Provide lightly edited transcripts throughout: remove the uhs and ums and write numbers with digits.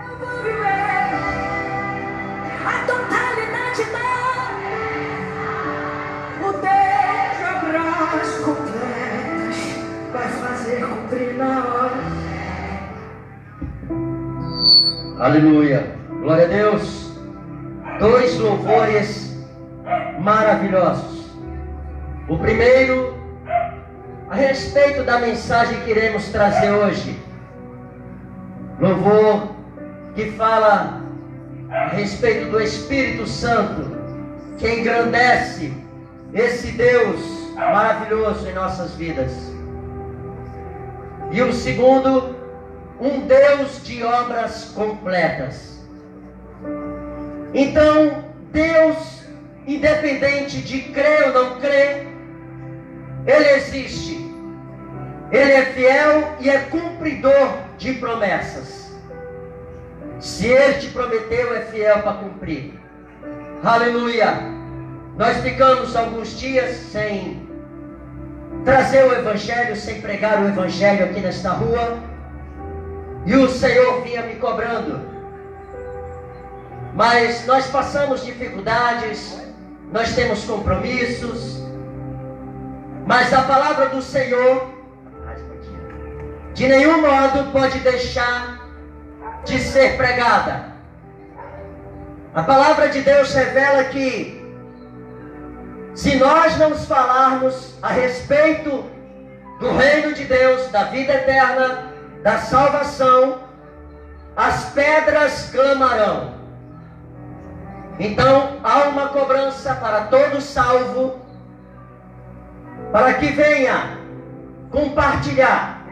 Eu vou viver a totalidade da obras completas, vai fazer cumprir na hora. Aleluia, glória a Deus. Dois louvores maravilhosos. O primeiro, a respeito da mensagem que iremos trazer hoje. Louvor que fala a respeito do Espírito Santo, que engrandece esse Deus maravilhoso em nossas vidas. E o segundo, um Deus de obras completas. Então, Deus, independente de crer ou não crer, Ele existe. Ele é fiel e é cumpridor de promessas. Se Ele te prometeu, é fiel para cumprir. Aleluia. Nós ficamos alguns dias sem trazer o Evangelho, sem pregar o Evangelho aqui nesta rua. E o Senhor vinha me cobrando. Mas nós passamos dificuldades, nós temos compromissos. Mas a palavra do Senhor, de nenhum modo pode deixar de ser pregada. A palavra de Deus revela que, se nós não falarmos a respeito do reino de Deus, da vida eterna, da salvação, as pedras clamarão. Então há uma cobrança para todo salvo, para que venha compartilhar,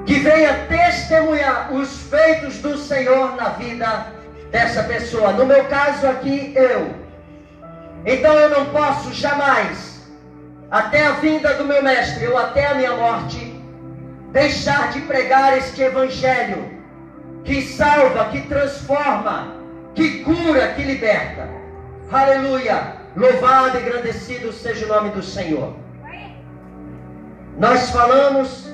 que venha testemunhar os feitos do Senhor na vida dessa pessoa. No meu caso aqui, eu. Então eu não posso jamais, até a vinda do meu mestre, ou até a minha morte, deixar de pregar este Evangelho, que salva, que transforma, que cura, que liberta. Aleluia, louvado e engrandecido seja o nome do Senhor. Nós falamos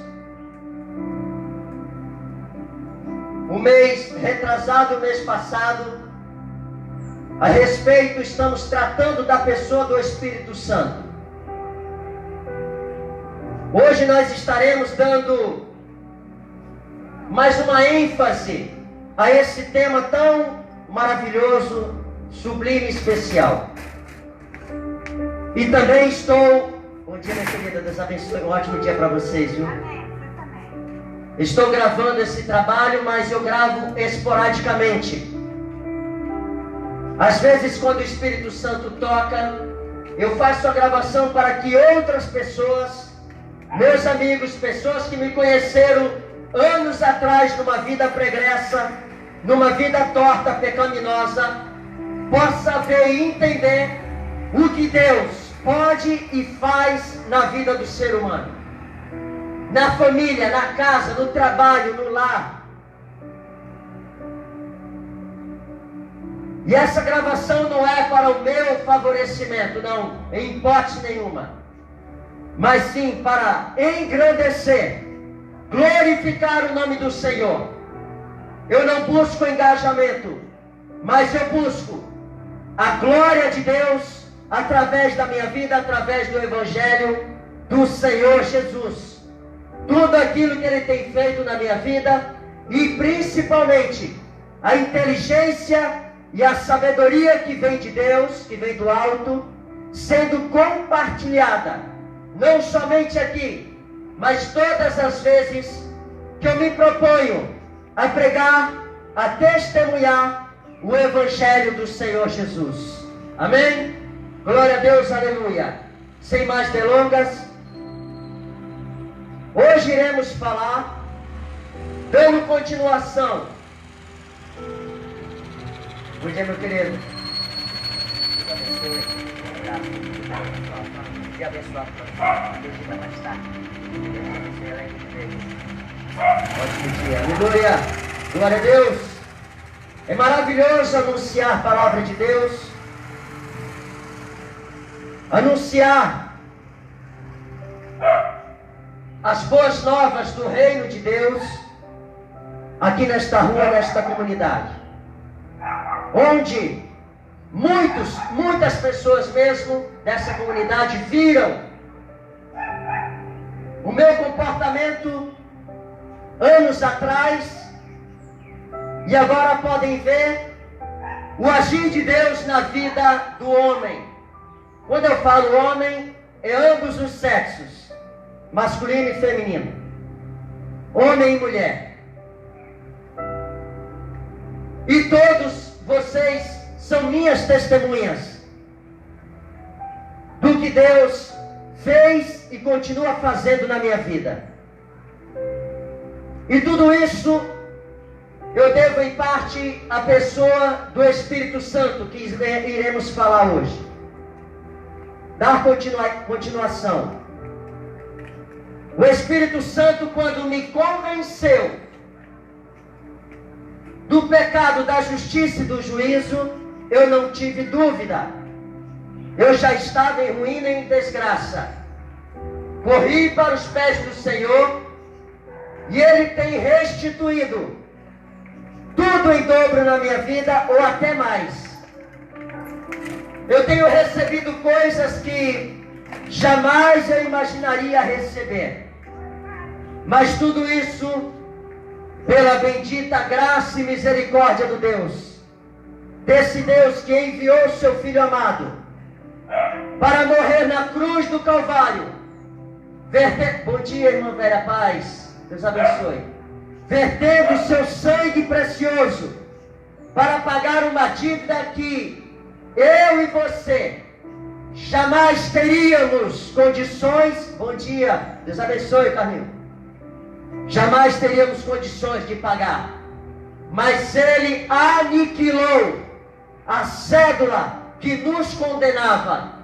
o mês retrasado, o mês passado, a respeito, estamos tratando da pessoa do Espírito Santo. Hoje nós estaremos dando mais uma ênfase a esse tema tão maravilhoso, sublime e especial. E também estou... Bom dia, minha querida, Deus abençoe, um ótimo dia para vocês, viu? Estou gravando esse trabalho, mas eu gravo esporadicamente. Às vezes, quando o Espírito Santo toca, eu faço a gravação para que outras pessoas, meus amigos, pessoas que me conheceram anos atrás numa vida pregressa, numa vida torta, pecaminosa, possa ver e entender o que Deus pode e faz na vida do ser humano, na família, na casa, no trabalho, no lar. E essa gravação não é para o meu favorecimento, não, em hipótese nenhuma, mas sim para engrandecer, glorificar o nome do Senhor. Eu não busco engajamento, mas eu busco a glória de Deus através da minha vida, através do Evangelho do Senhor Jesus. Tudo aquilo que Ele tem feito na minha vida, e principalmente a inteligência e a sabedoria que vem de Deus, que vem do alto, sendo compartilhada, não somente aqui, mas todas as vezes que eu me proponho a pregar, a testemunhar o Evangelho do Senhor Jesus. Amém? Glória a Deus, aleluia. Sem mais delongas, hoje iremos falar, dando continuação. Bom dia, meu querido. Deus abençoe. Dia abençoado para você. Deus vai mais tarde. Deus abençoe ela aí. Ótimo dia. Aleluia. Glória a Deus. É maravilhoso anunciar a palavra de Deus. Anunciar as boas novas do reino de Deus. aqui nesta rua, nesta comunidade, onde muitas pessoas mesmo dessa comunidade viram o meu comportamento anos atrás e agora podem ver o agir de Deus na vida do homem. Quando eu falo homem, é ambos os sexos, masculino e feminino, homem e mulher. E todos vocês são minhas testemunhas do que Deus fez e continua fazendo na minha vida. E tudo isso eu devo em parte à pessoa do Espírito Santo, que iremos falar hoje. Dar continuação. O Espírito Santo, quando me convenceu do pecado, da justiça e do juízo, eu não tive dúvida. Eu já estava em ruína e em desgraça. Corri para os pés do Senhor e Ele tem restituído tudo em dobro na minha vida, ou até mais. Eu tenho recebido coisas que jamais eu imaginaria receber. Mas tudo isso pela bendita graça e misericórdia do Deus. Desse Deus que enviou o seu Filho amado para morrer na cruz do Calvário. Bom dia, irmã Vera Paz. Deus abençoe. Vertendo o seu sangue precioso para pagar uma dívida que eu e você jamais teríamos condições. Bom dia, Deus abençoe, Carlinhos. Jamais teríamos condições de pagar. Mas Ele aniquilou a cédula que nos condenava.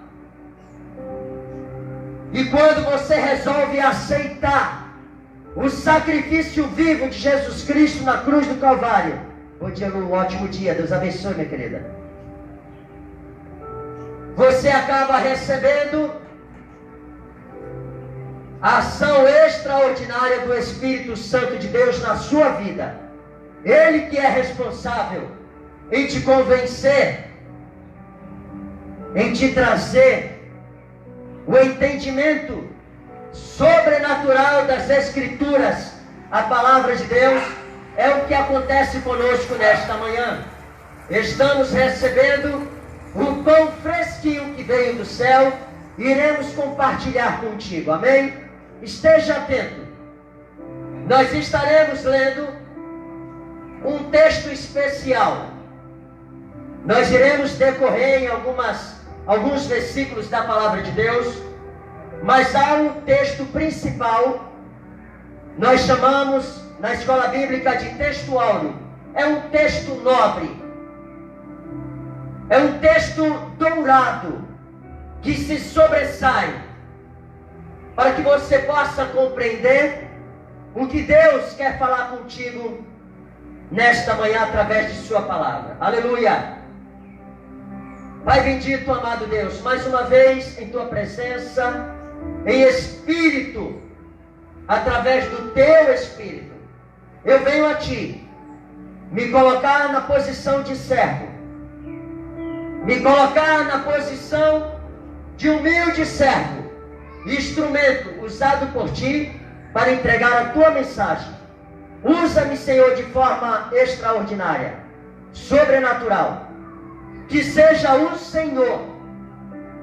E quando você resolve aceitar o sacrifício vivo de Jesus Cristo na cruz do Calvário. Bom dia, um ótimo dia. Deus abençoe, minha querida. Você acaba recebendo a ação extraordinária do Espírito Santo de Deus na sua vida. Ele que é responsável em te convencer, em te trazer o entendimento sobrenatural das Escrituras. A palavra de Deus é o que acontece conosco nesta manhã. Estamos recebendo o pão fresquinho que veio do céu e iremos compartilhar contigo, amém? Esteja atento. Nós estaremos lendo um texto especial. Nós iremos decorrer em alguns versículos da palavra de Deus. Mas há um texto principal, nós chamamos na escola bíblica de texto áureo. É um texto nobre, é um texto dourado, que se sobressai, para que você possa compreender o que Deus quer falar contigo nesta manhã através de sua palavra. Aleluia! Pai bendito, amado Deus, mais uma vez em tua presença, em espírito, através do teu espírito, eu venho a ti, me colocar na posição de servo, me colocar na posição de humilde servo, instrumento usado por ti para entregar a tua mensagem. Usa-me, Senhor, de forma extraordinária, sobrenatural, que seja o Senhor,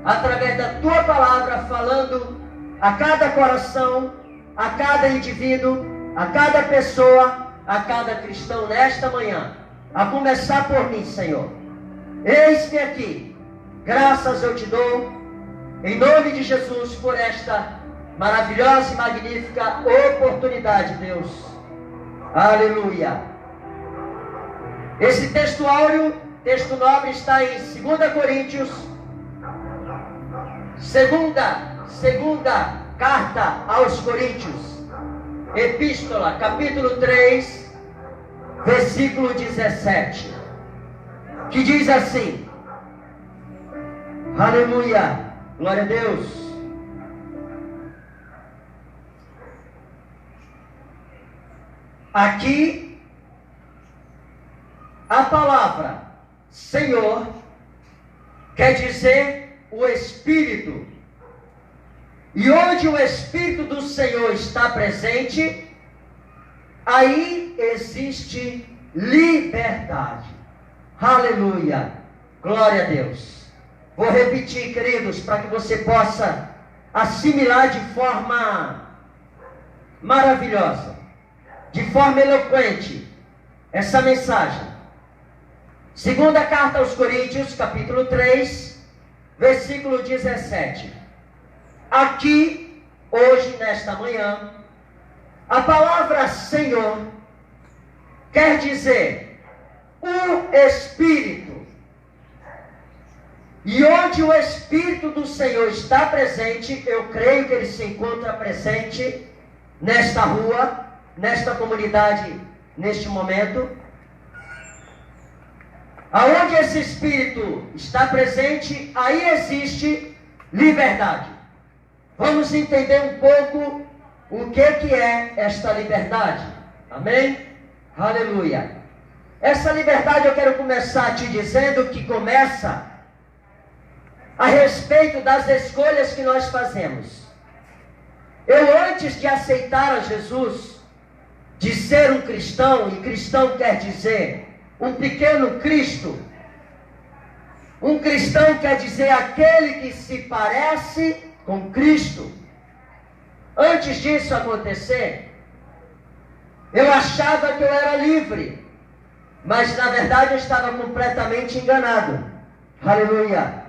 através da tua palavra, falando a cada coração, a cada indivíduo, a cada pessoa, a cada cristão nesta manhã, a começar por mim, Senhor. Eis-me aqui, graças eu te dou, em nome de Jesus, por esta maravilhosa e magnífica oportunidade, Deus. Aleluia. Esse texto áureo, texto nobre, está em 2 Coríntios, segunda carta aos Coríntios, epístola, capítulo 3, versículo 17, que diz assim: aleluia, glória a Deus. Aqui a palavra Senhor quer dizer o Espírito. E onde o Espírito do Senhor está presente, aí existe liberdade. Aleluia! Glória a Deus. Vou repetir, queridos, para que você possa assimilar de forma maravilhosa, de forma eloquente, essa mensagem. Segunda carta aos Coríntios, capítulo 3, versículo 17. Aqui, hoje, nesta manhã, a palavra Senhor quer dizer o Espírito. E onde o Espírito do Senhor está presente, eu creio que ele se encontra presente nesta rua, nesta comunidade, neste momento. Aonde esse Espírito está presente, aí existe liberdade. Vamos entender um pouco o que é esta liberdade. Amém? Aleluia. Essa liberdade eu quero começar te dizendo que começa a respeito das escolhas que nós fazemos. Eu, antes de aceitar a Jesus, de ser um cristão, e cristão quer dizer um pequeno Cristo, um cristão quer dizer aquele que se parece com Cristo. Antes disso acontecer, eu achava que eu era livre, mas na verdade eu estava completamente enganado. Aleluia.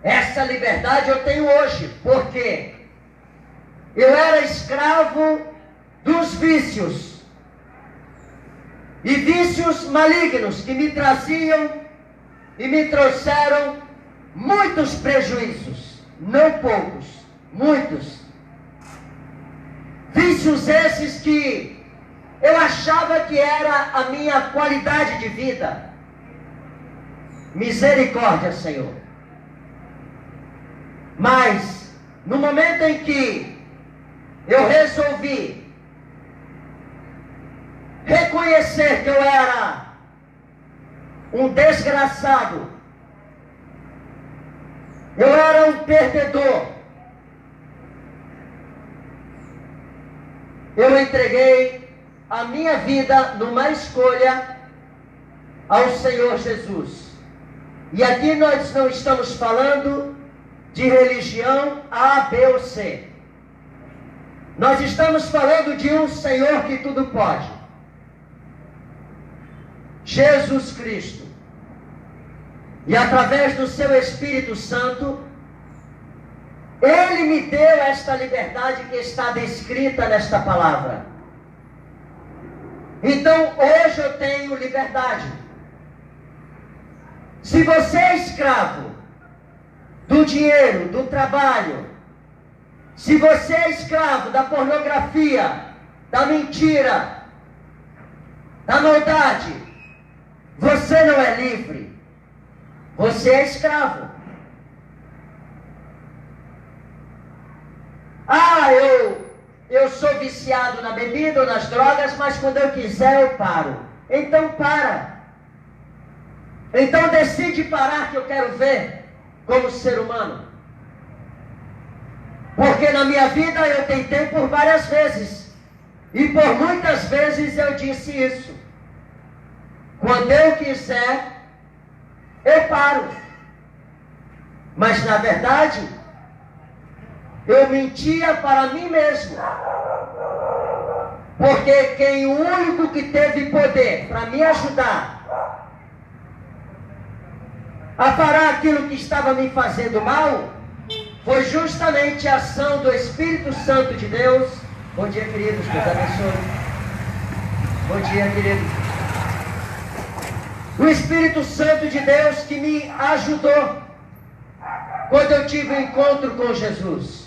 Essa liberdade eu tenho hoje, porque eu era escravo dos vícios, e vícios malignos que me traziam e me trouxeram muitos prejuízos, não poucos, muitos. Vícios esses que eu achava que era a minha qualidade de vida. Misericórdia, Senhor. Mas, no momento em que eu resolvi reconhecer que eu era um desgraçado, eu era um perdedor, eu entreguei a minha vida numa escolha ao Senhor Jesus. E aqui nós não estamos falando de religião A, B ou C. Nós estamos falando de um Senhor que tudo pode. Jesus Cristo. E através do seu Espírito Santo, Ele me deu esta liberdade que está descrita nesta palavra. Então, hoje eu tenho liberdade. Se você é escravo do dinheiro, do trabalho, se você é escravo da pornografia, da mentira, da maldade, você não é livre. Você é escravo. Ah, eu sou viciado na bebida ou nas drogas, mas quando eu quiser eu paro. Então para. Então decide parar, que eu quero ver como ser humano. Porque na minha vida eu tentei por várias vezes. E por muitas vezes eu disse isso. Quando eu quiser, eu paro. Mas na verdade, eu mentia para mim mesmo. Porque o único que teve poder para me ajudar a parar aquilo que estava me fazendo mal, foi justamente a ação do Espírito Santo de Deus. Bom dia, queridos, Deus abençoe. Bom dia, queridos. O Espírito Santo de Deus que me ajudou quando eu tive um encontro com Jesus.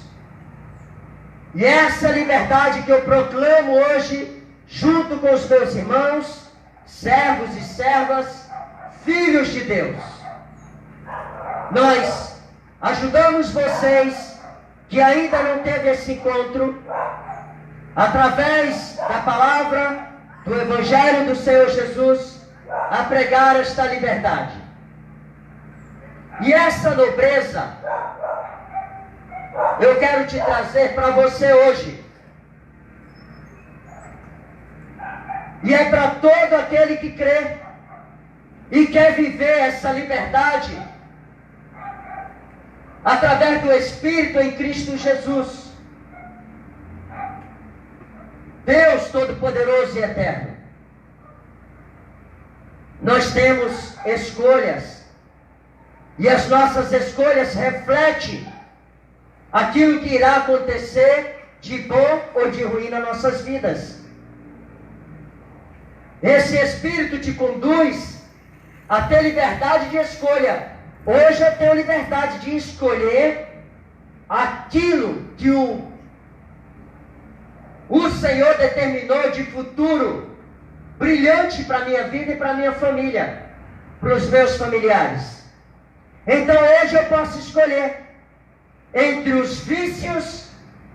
E essa liberdade que eu proclamo hoje, junto com os meus irmãos, servos e servas, filhos de Deus. Nós ajudamos vocês que ainda não teve esse encontro, através da palavra, do Evangelho do Senhor Jesus a pregar esta liberdade. E essa nobreza eu quero te trazer para você hoje. E é para todo aquele que crê e quer viver essa liberdade através do Espírito em Cristo Jesus. Deus Todo-Poderoso e Eterno. Nós temos escolhas. E as nossas escolhas refletem aquilo que irá acontecer de bom ou de ruim nas nossas vidas. Esse Espírito te conduz a ter liberdade de escolha. Hoje eu tenho liberdade de escolher aquilo que o Senhor determinou de futuro brilhante para a minha vida e para a minha família, para os meus familiares. Então hoje eu posso escolher entre os vícios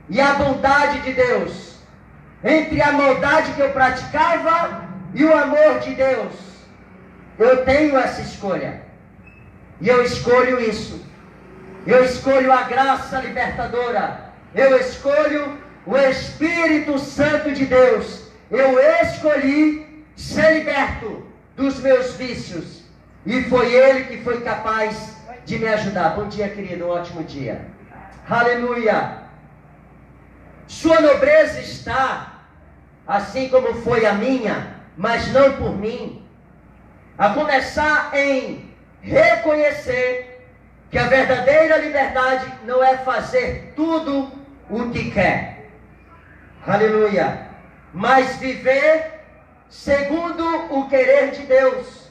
e a bondade de Deus, entre a maldade que eu praticava e o amor de Deus. Eu tenho essa escolha. E eu escolho isso. Eu escolho a graça libertadora. Eu escolho o Espírito Santo de Deus. Eu escolhi ser liberto dos meus vícios. E foi Ele que foi capaz de me ajudar. Bom dia, querido. Um ótimo dia. Aleluia. Sua nobreza está, assim como foi a minha, mas não por mim, a começar em reconhecer que a verdadeira liberdade não é fazer tudo o que quer, aleluia, mas viver segundo o querer de Deus.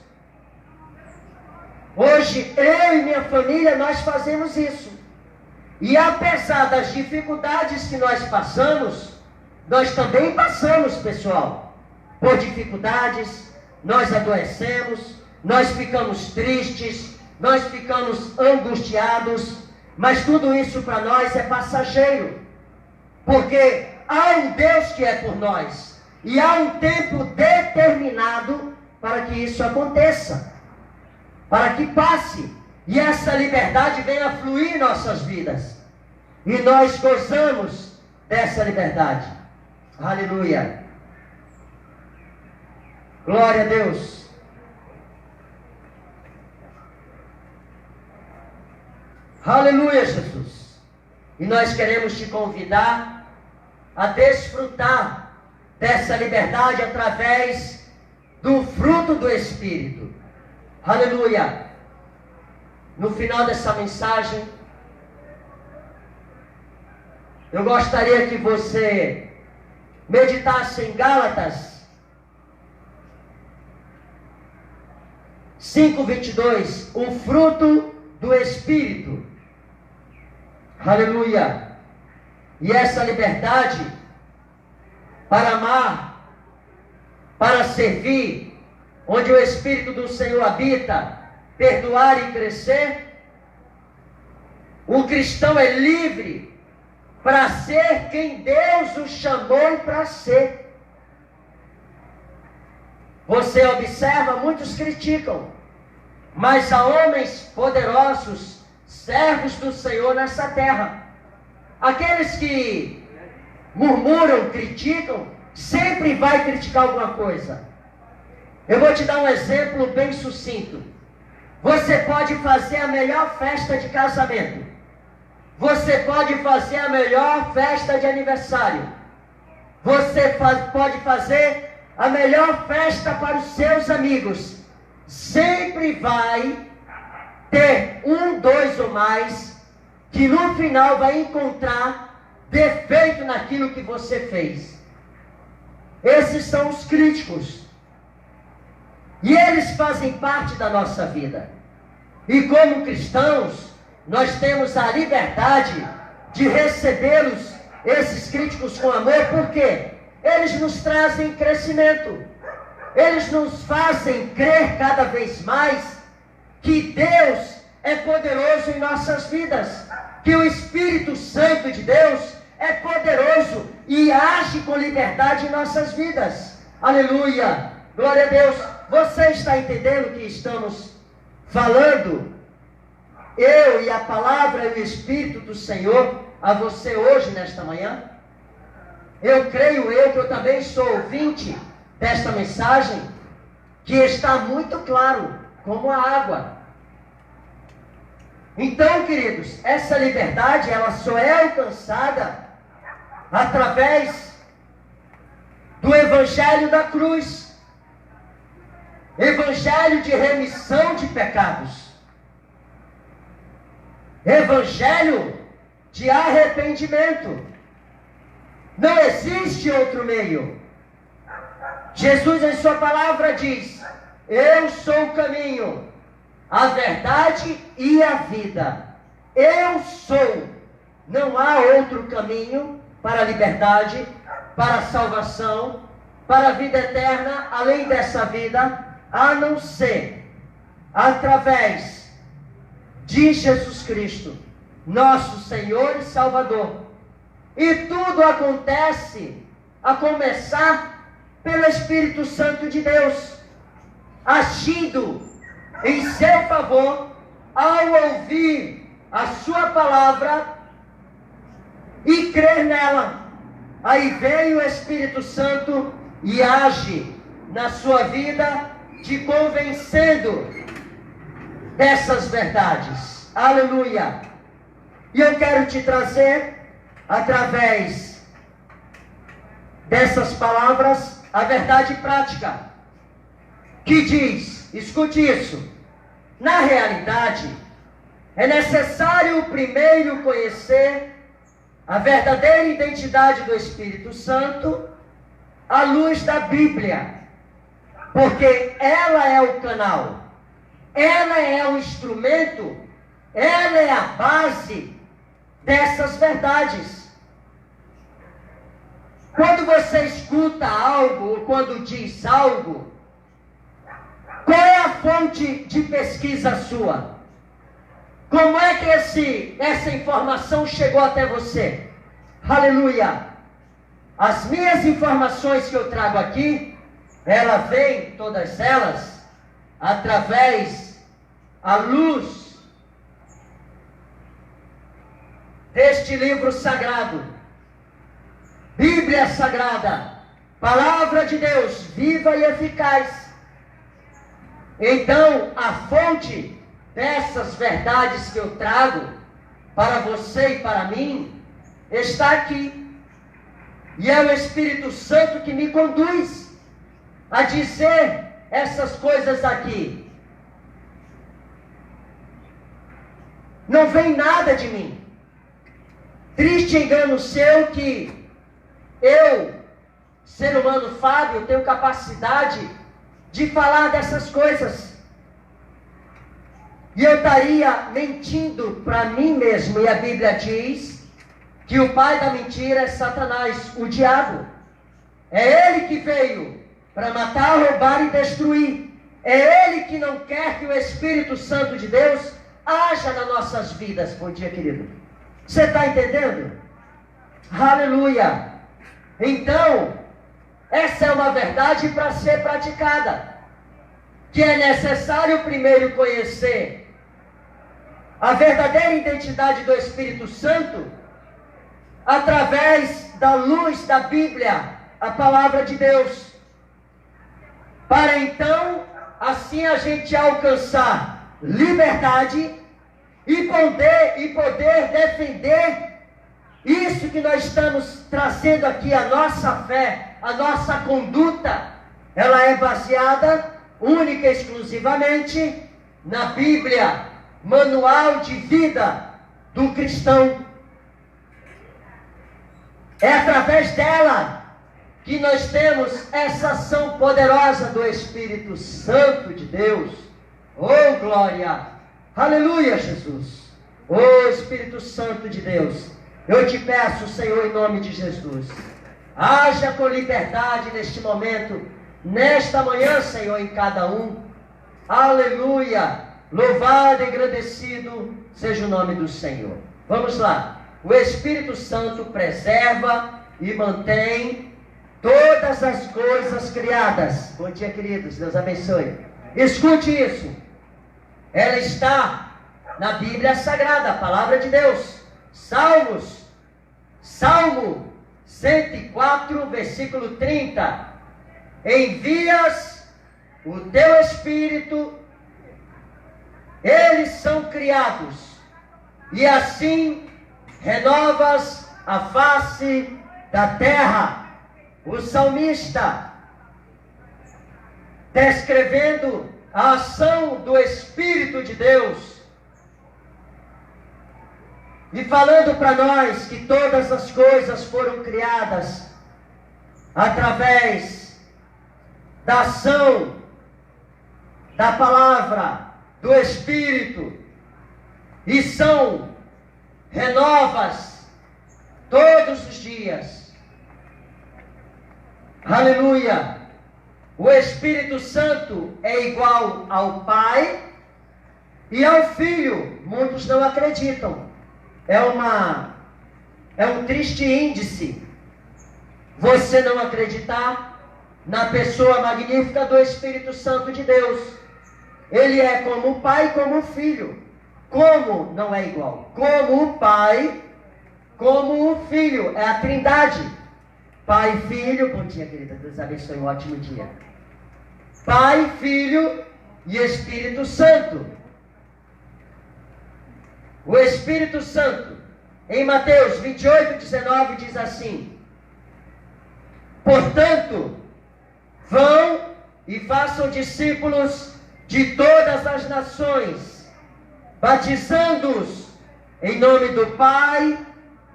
Hoje eu e minha família nós fazemos isso, e apesar das dificuldades que nós passamos, nós também passamos, pessoal, por dificuldades, nós adoecemos, nós ficamos tristes, nós ficamos angustiados, mas tudo isso para nós é passageiro, porque há um Deus que é por nós, e há um tempo determinado para que isso aconteça, para que passe, e essa liberdade venha a fluir em nossas vidas, e nós gozamos dessa liberdade, aleluia. Glória a Deus. Aleluia, Jesus. E nós queremos te convidar a desfrutar dessa liberdade através do fruto do Espírito. Aleluia. No final dessa mensagem, eu gostaria que você meditasse em Gálatas 5:22, o fruto do Espírito. Aleluia. E essa liberdade para amar, para servir, onde o Espírito do Senhor habita, perdoar e crescer, o cristão é livre para ser quem Deus o chamou para ser. Você observa, muitos criticam, mas há homens poderosos, servos do Senhor nessa terra. Aqueles que murmuram, criticam, sempre vai criticar alguma coisa. Eu vou te dar um exemplo bem sucinto. Você pode fazer a melhor festa de casamento. Você pode fazer a melhor festa de aniversário. Você pode fazer a melhor festa para os seus amigos. Sempre vai ter um, dois ou mais que no final vai encontrar defeito naquilo que você fez. Esses são os críticos. E eles fazem parte da nossa vida. E como cristãos, nós temos a liberdade de recebê-los, esses críticos, com amor, porque eles nos trazem crescimento. Eles nos fazem crer cada vez mais que Deus é poderoso em nossas vidas, que o Espírito Santo de Deus é poderoso e age com liberdade em nossas vidas. Aleluia! Glória a Deus! Você está entendendo que estamos falando? Eu e a palavra e o Espírito do Senhor a você hoje, nesta manhã? Eu creio que eu também sou ouvinte desta mensagem, que está muito claro, como a água. Então, queridos, essa liberdade, ela só é alcançada através do Evangelho da cruz. Evangelho de remissão de pecados. Evangelho de arrependimento. Não existe outro meio. Jesus em sua palavra diz: eu sou o caminho, a verdade e a vida. Eu sou. Não há outro caminho para a liberdade, para a salvação, para a vida eterna, além dessa vida, a não ser através de Jesus Cristo, nosso Senhor e Salvador. E tudo acontece a começar pelo Espírito Santo de Deus, agindo em seu favor ao ouvir a sua palavra e crer nela. Aí vem o Espírito Santo e age na sua vida, te convencendo dessas verdades. Aleluia! E eu quero te trazer, através dessas palavras, a verdade prática, que diz, escute isso: na realidade, é necessário primeiro conhecer a verdadeira identidade do Espírito Santo à luz da Bíblia, porque ela é o canal, ela é o instrumento, ela é a base dessas verdades. Quando você escuta algo, ou quando diz algo, qual é a fonte de pesquisa sua? Como é que essa informação chegou até você? Aleluia! As minhas informações que eu trago aqui, ela vem, todas elas, através, à luz deste livro sagrado, Bíblia Sagrada, Palavra de Deus, viva e eficaz. Então, a fonte dessas verdades que eu trago para você e para mim, está aqui. E é o Espírito Santo que me conduz a dizer essas coisas aqui. Não vem nada de mim. Triste engano seu que eu, ser humano Fábio, tenho capacidade de falar dessas coisas. E eu estaria mentindo para mim mesmo. E a Bíblia diz que o pai da mentira é Satanás, o diabo. É ele que veio para matar, roubar e destruir. É ele que não quer que o Espírito Santo de Deus haja nas nossas vidas. Bom dia, querido. Você está entendendo? Aleluia! Então, essa é uma verdade para ser praticada. Que é necessário primeiro conhecer a verdadeira identidade do Espírito Santo através da luz da Bíblia, a palavra de Deus, para então, assim a gente alcançar liberdade e poder defender isso que nós estamos trazendo aqui. A nossa fé, a nossa conduta, ela é baseada única e exclusivamente na Bíblia, manual de vida do cristão. É através dela que nós temos essa ação poderosa do Espírito Santo de Deus. Oh, glória! Aleluia, Jesus! Oh, Espírito Santo de Deus, eu te peço, Senhor, em nome de Jesus, haja com liberdade neste momento, nesta manhã, Senhor, em cada um. Aleluia! Louvado e agradecido seja o nome do Senhor. Vamos lá. O Espírito Santo preserva e mantém todas as coisas criadas. Bom dia, queridos, Deus abençoe. Escute isso. Ela está na Bíblia Sagrada, a palavra de Deus. Salmo 104, versículo 30. Envias o teu Espírito, eles são criados, e assim renovas a face da terra. O salmista, descrevendo a ação do Espírito de Deus, e falando para nós que todas as coisas foram criadas através da ação da palavra do Espírito, e são renovas todos os dias. Aleluia! O Espírito Santo é igual ao Pai e ao Filho. Muitos não acreditam. É um triste índice você não acreditar na pessoa magnífica do Espírito Santo de Deus. Ele é como o Pai, como o Filho. Como não é igual? Como o Pai, como o Filho. É a Trindade. Pai, Filho. Bom dia, querida. Deus abençoe, um ótimo dia. Pai, Filho e Espírito Santo. O Espírito Santo, em Mateus 28, 19, diz assim: portanto, vão e façam discípulos de todas as nações, batizando-os em nome do Pai,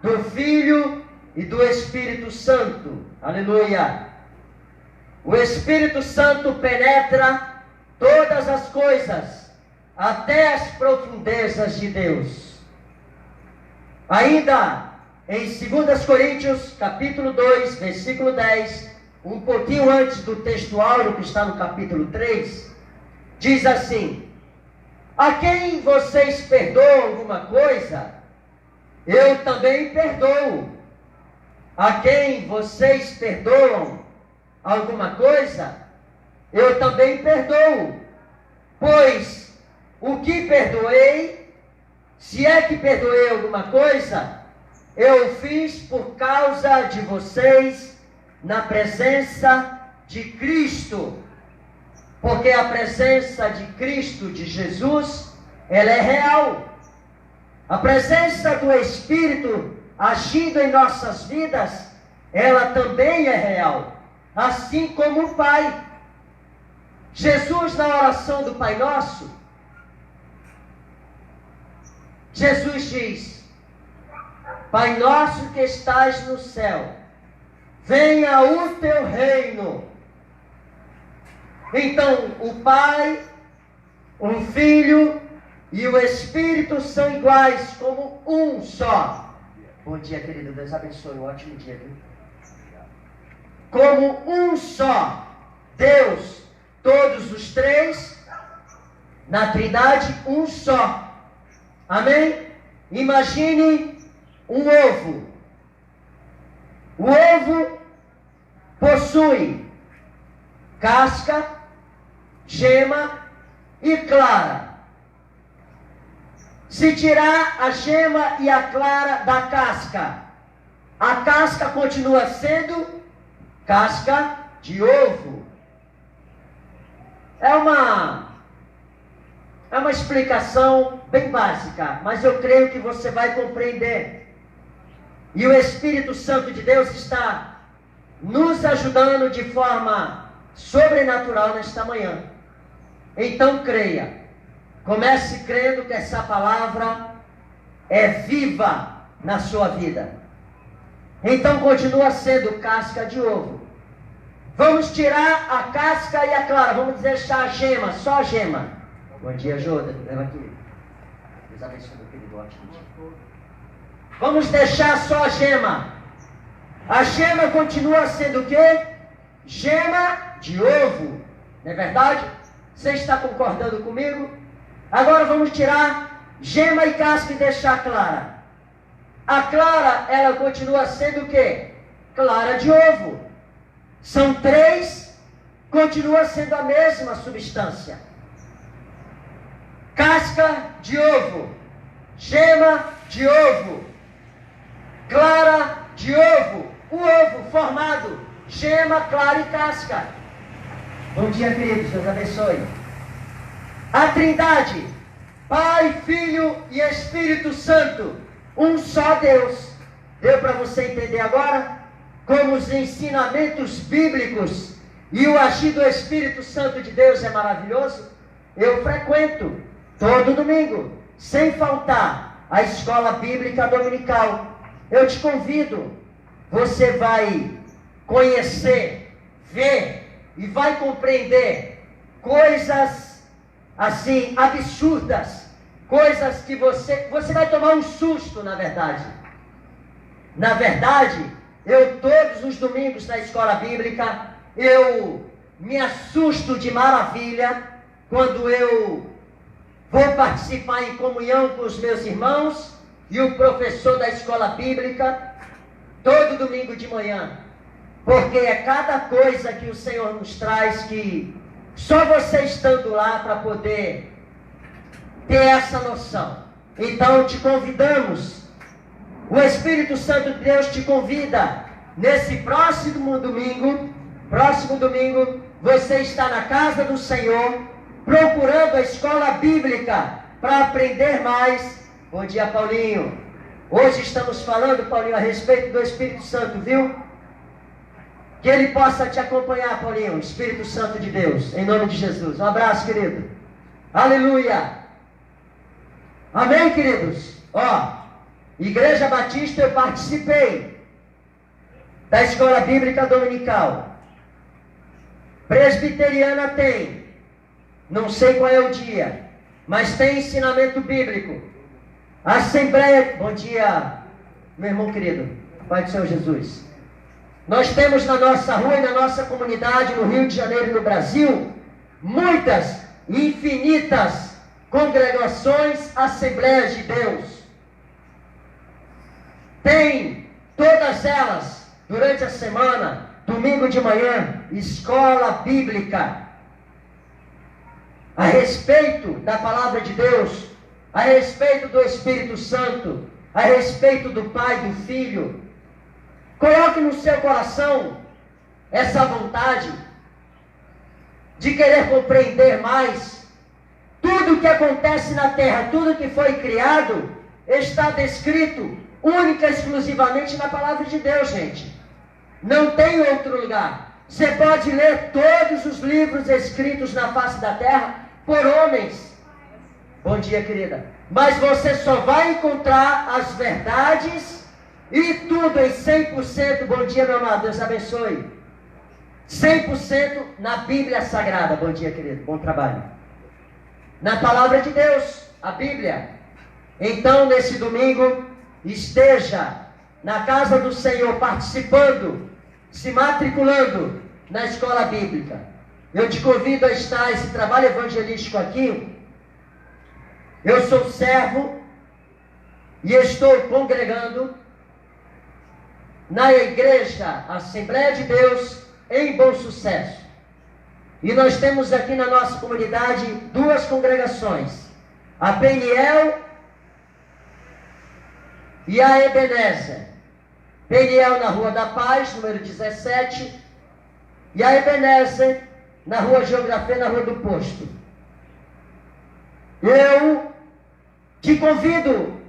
do Filho e do Espírito Santo. Aleluia! O Espírito Santo penetra todas as coisas, até as profundezas de Deus. Ainda em 2 Coríntios, capítulo 2, versículo 10, um pouquinho antes do texto áureo que está no capítulo 3, diz assim: a quem vocês perdoam alguma coisa, eu também perdoo. A quem vocês perdoam alguma coisa, eu também perdoo. Pois o que perdoei, se é que perdoei alguma coisa, eu fiz por causa de vocês na presença de Cristo. Porque a presença de Cristo, de Jesus, ela é real. A presença do Espírito agindo em nossas vidas, ela também é real. Assim como o Pai. Jesus, na oração do Pai Nosso, Jesus diz: Pai nosso que estás no céu, venha o teu reino. Então, o Pai, o Filho e o Espírito são iguais, como um só. Bom dia, querido. Deus abençoe. Um ótimo dia, viu? Como um só Deus, todos os três, na Trindade, um só. Amém? Imagine um ovo. O ovo possui casca, gema e clara. Se tirar a gema e a clara da casca, a casca continua sendo casca de ovo. É uma explicação bem básica, mas eu creio que você vai compreender. E o Espírito Santo de Deus está nos ajudando de forma sobrenatural nesta manhã. Então creia. Comece crendo que essa palavra é viva na sua vida. Então continua sendo casca de ovo. Vamos tirar a casca e a clara. Vamos deixar a gema, só a gema. Bom dia, Joda. Leva aqui. Deus abençoe, meu querido. Ótimo dia. Vamos deixar só a gema. A gema continua sendo o quê? Gema de ovo. Não é verdade? Você está concordando comigo? Agora vamos tirar gema e casca e deixar clara. A clara, ela continua sendo o quê? Clara de ovo. São três, continua sendo a mesma substância. Casca de ovo, gema de ovo, clara de ovo, o ovo formado, gema, clara e casca. Bom dia, queridos, Deus abençoe. A Trindade, Pai, Filho e Espírito Santo, um só Deus. Deu para você entender agora como os ensinamentos bíblicos e o agir do Espírito Santo de Deus é maravilhoso? Eu frequento todo domingo, sem faltar, a escola bíblica dominical. Eu te convido, você vai conhecer, ver e vai compreender coisas assim absurdas, coisas que você vai tomar um susto, na verdade. Na verdade, eu todos os domingos na escola bíblica, eu me assusto de maravilha quando eu vou participar em comunhão com os meus irmãos e o professor da escola bíblica, todo domingo de manhã. Porque é cada coisa que o Senhor nos traz que só você estando lá para poder ter essa noção. Então te convidamos, o Espírito Santo de Deus te convida, nesse próximo domingo, você está na casa do Senhor, procurando a escola bíblica para aprender mais. Bom dia, Paulinho. Hoje estamos falando, Paulinho, a respeito do Espírito Santo, viu? Que ele possa te acompanhar, Paulinho, Espírito Santo de Deus, em nome de Jesus. Um abraço, querido. Aleluia. Amém, queridos? Ó, Igreja Batista, eu participei da escola bíblica dominical. Presbiteriana tem, não sei qual é o dia, mas tem ensinamento bíblico. Assembleia, bom dia, meu irmão querido, Pai do Senhor Jesus. Nós temos na nossa rua e na nossa comunidade, no Rio de Janeiro e no Brasil, muitas, infinitas congregações, Assembleias de Deus. Tem todas elas, durante a semana, domingo de manhã, escola bíblica, a respeito da palavra de Deus, a respeito do Espírito Santo, a respeito do Pai, do Filho. Coloque no seu coração essa vontade de querer compreender mais. Tudo que acontece na terra, tudo que foi criado, está descrito única e exclusivamente na palavra de Deus, gente. Não tem outro lugar. Você pode ler todos os livros escritos na face da terra por homens. Bom dia, querida. Mas você só vai encontrar as verdades e tudo em 100%. Bom dia, meu amado. Deus abençoe. 100% na Bíblia Sagrada. Bom dia, querido. Bom trabalho. Na palavra de Deus, a Bíblia. Então, nesse domingo, esteja na casa do Senhor, participando, se matriculando na escola bíblica. Eu te convido a estar esse trabalho evangelístico aqui. Eu sou servo e estou congregando na igreja Assembleia de Deus em Bom Sucesso. E nós temos aqui na nossa comunidade duas congregações, a Peniel e a Ebenezer. Peniel na Rua da Paz, número 17, e a Ebenezer na Rua Geografia, na Rua do Posto. Eu te convido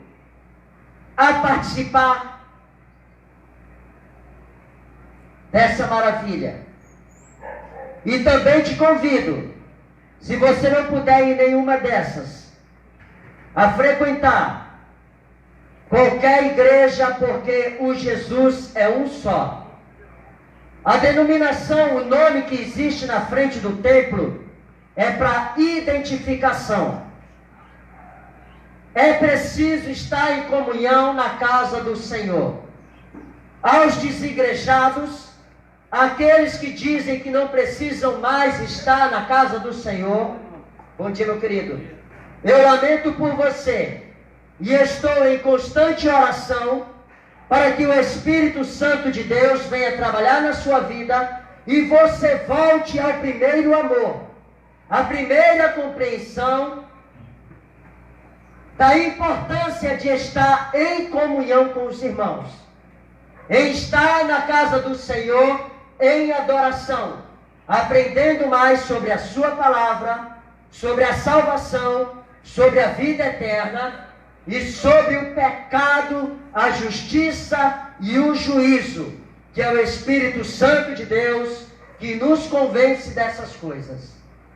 a participar dessa maravilha. E também te convido, se você não puder ir em nenhuma dessas, a frequentar qualquer igreja, porque o Jesus é um só. A denominação, o nome que existe na frente do templo, é para identificação. É preciso estar em comunhão na casa do Senhor. Aos desigrejados, aqueles que dizem que não precisam mais estar na casa do Senhor, bom dia, meu querido. Eu lamento por você. E estou em constante oração para que o Espírito Santo de Deus venha trabalhar na sua vida e você volte ao primeiro amor, a primeira compreensão da importância de estar em comunhão com os irmãos, em estar na casa do Senhor em adoração, aprendendo mais sobre a sua palavra, sobre a salvação, sobre a vida eterna e sobre o pecado, a justiça e o juízo, que é o Espírito Santo de Deus que nos convence dessas coisas.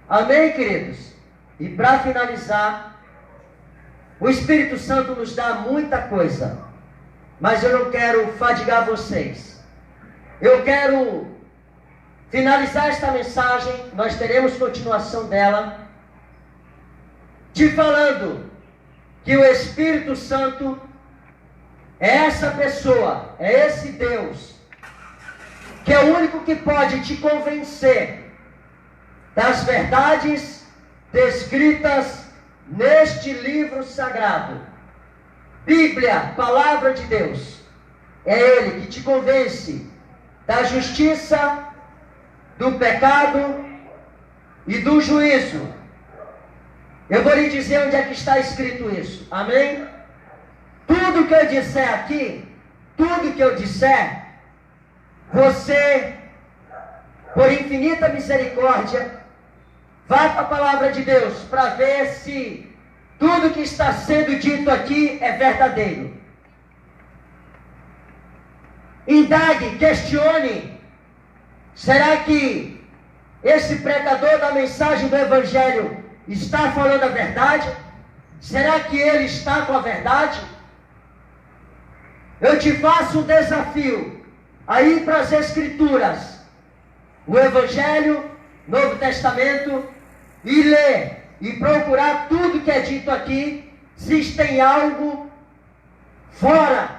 Amém, queridos? E para finalizar, o Espírito Santo nos dá muita coisa, mas eu não quero fadigar vocês. Eu quero finalizar esta mensagem, nós teremos continuação dela, te falando que o Espírito Santo é essa pessoa, é esse Deus, que é o único que pode te convencer das verdades descritas neste livro sagrado. Bíblia, palavra de Deus. É Ele que te convence da justiça, do pecado e do juízo. Eu vou lhe dizer onde é que está escrito isso. Amém? Tudo que eu disser aqui, tudo que eu disser, você, por infinita misericórdia, vai para a palavra de Deus para ver se tudo que está sendo dito aqui é verdadeiro. Indague, questione. Será que esse pregador da mensagem do Evangelho está falando a verdade? Será que ele está com a verdade? Eu te faço um desafio a ir para as Escrituras, o Evangelho, Novo Testamento, e ler e procurar tudo que é dito aqui, se tem algo fora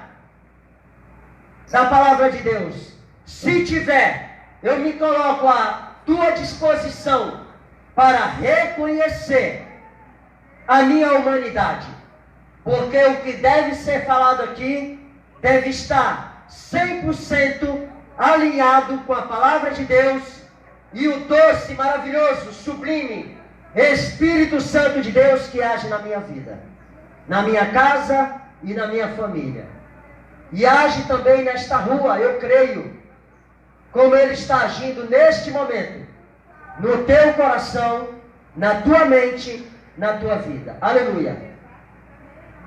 da palavra de Deus. Se tiver, eu me coloco à tua disposição para reconhecer a minha humanidade, porque o que deve ser falado aqui deve estar 100% alinhado com a palavra de Deus e o doce, maravilhoso, sublime Espírito Santo de Deus que age na minha vida, na minha casa e na minha família. E age também nesta rua, eu creio, como Ele está agindo neste momento, no teu coração, na tua mente, na tua vida. Aleluia.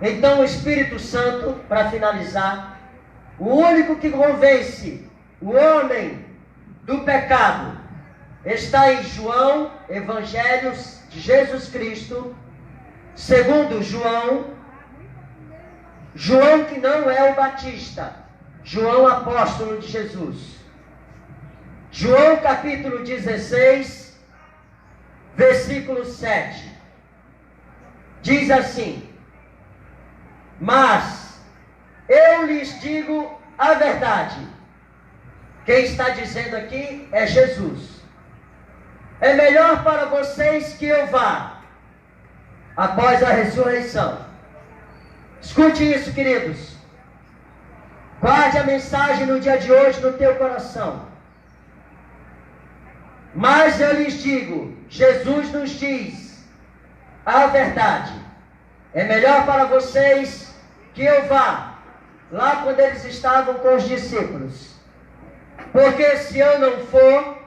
Então o Espírito Santo, para finalizar, o único que convence o homem do pecado, está em João, Evangelhos de Jesus Cristo, segundo João que não é o Batista, João apóstolo de Jesus. João capítulo 16, versículo 7, diz assim: mas eu lhes digo a verdade. Quem está dizendo aqui é Jesus. É melhor para vocês que eu vá após a ressurreição. Escute isso, queridos. Guarde a mensagem no dia de hoje no teu coração. Mas eu lhes digo, Jesus nos diz a verdade. É melhor para vocês que eu vá, lá quando eles estavam com os discípulos. Porque se eu não for,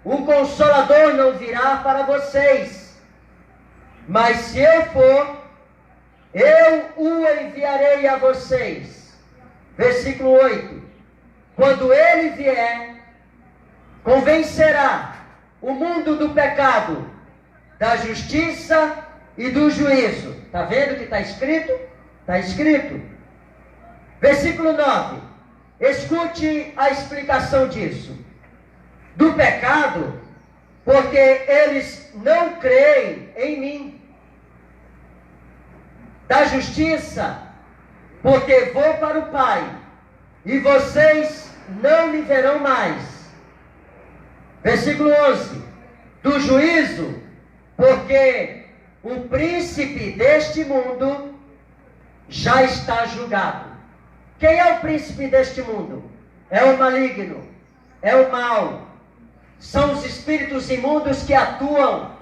o Consolador não virá para vocês. Mas se eu for, eu o enviarei a vocês. Versículo 8. Quando ele vier, convencerá o mundo do pecado, da justiça e do juízo. Está vendo o que está escrito? Está escrito. Versículo 9. Escute a explicação disso. Do pecado, porque eles não creem em mim. Da justiça, porque vou para o Pai, e vocês não me verão mais. Versículo 11. Do juízo, porque o príncipe deste mundo já está julgado. Quem é o príncipe deste mundo? É o maligno, é o mal, são os espíritos imundos que atuam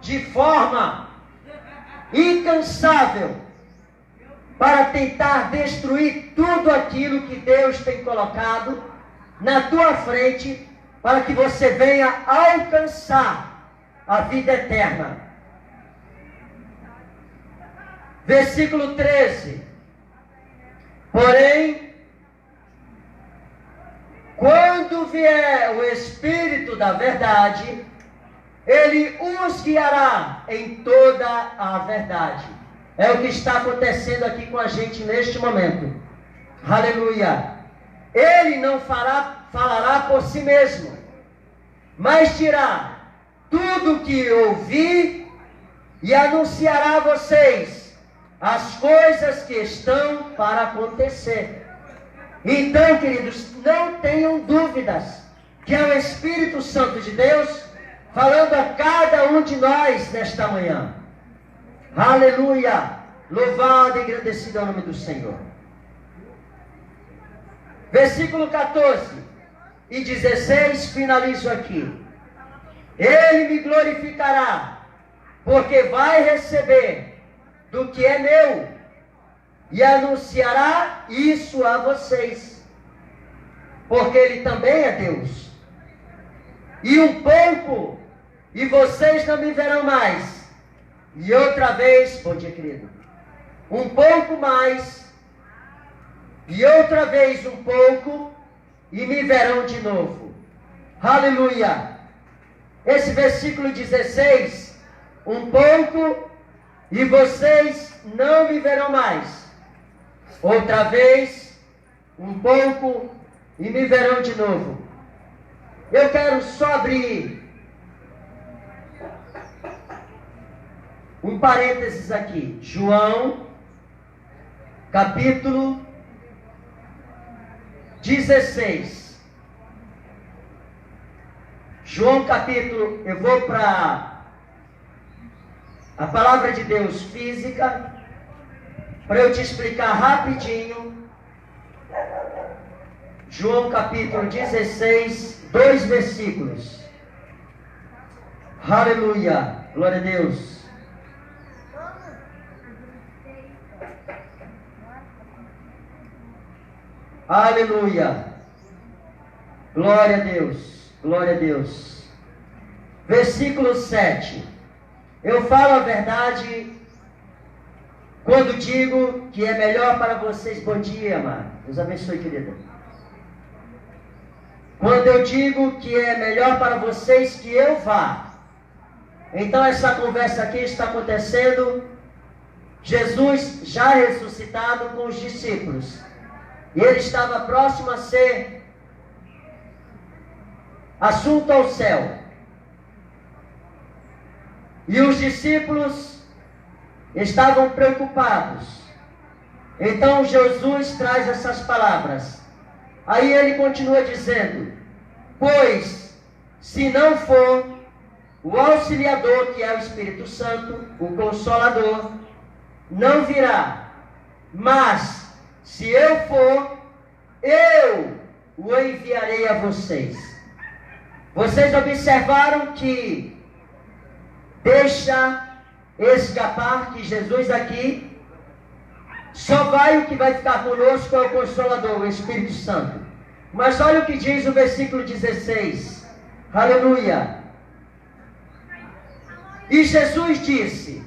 de forma incansável para tentar destruir tudo aquilo que Deus tem colocado na tua frente, para que você venha alcançar a vida eterna. Versículo 13. Porém, quando vier o Espírito da verdade, ele os guiará em toda a verdade. É o que está acontecendo aqui com a gente neste momento. Aleluia. Ele não falará por si mesmo, mas dirá tudo o que ouvir e anunciará a vocês as coisas que estão para acontecer. Então, queridos, não tenham dúvidas que é o Espírito Santo de Deus falando a cada um de nós nesta manhã. Aleluia! Louvado e engrandecido é o nome do Senhor. Versículo 14 e 16, finalizo aqui. Ele me glorificará, porque vai receber do que é meu, e anunciará isso a vocês, porque Ele também é Deus. E um pouco, e vocês não me verão mais. E outra vez, bom dia, querido. Um pouco mais, e outra vez um pouco, e me verão de novo. Aleluia! Esse versículo 16, um pouco, e vocês não me verão mais. Outra vez, um pouco, e me verão de novo. Eu quero só abrir um parênteses aqui. João, capítulo 16. João capítulo, eu vou para a palavra de Deus física, para eu te explicar rapidinho. João capítulo 16, 2 versículos. Aleluia, glória a Deus. Aleluia, glória a Deus, glória a Deus. Versículo 7. Eu falo a verdade quando digo que é melhor para vocês. Bom dia, amado. Deus abençoe, querida. Quando eu digo que é melhor para vocês que eu vá. Então essa conversa aqui está acontecendo, Jesus já ressuscitado com os discípulos. E ele estava próximo a ser assunto ao céu. E os discípulos estavam preocupados. Então Jesus traz essas palavras. Aí ele continua dizendo: pois, se não for o Auxiliador, que é o Espírito Santo, o Consolador, não virá. Mas, se eu for, eu o enviarei a vocês. Vocês observaram que deixa escapar que Jesus aqui só vai o que vai ficar conosco é o Consolador, o Espírito Santo. Mas olha o que diz o versículo 16. Aleluia. E Jesus disse: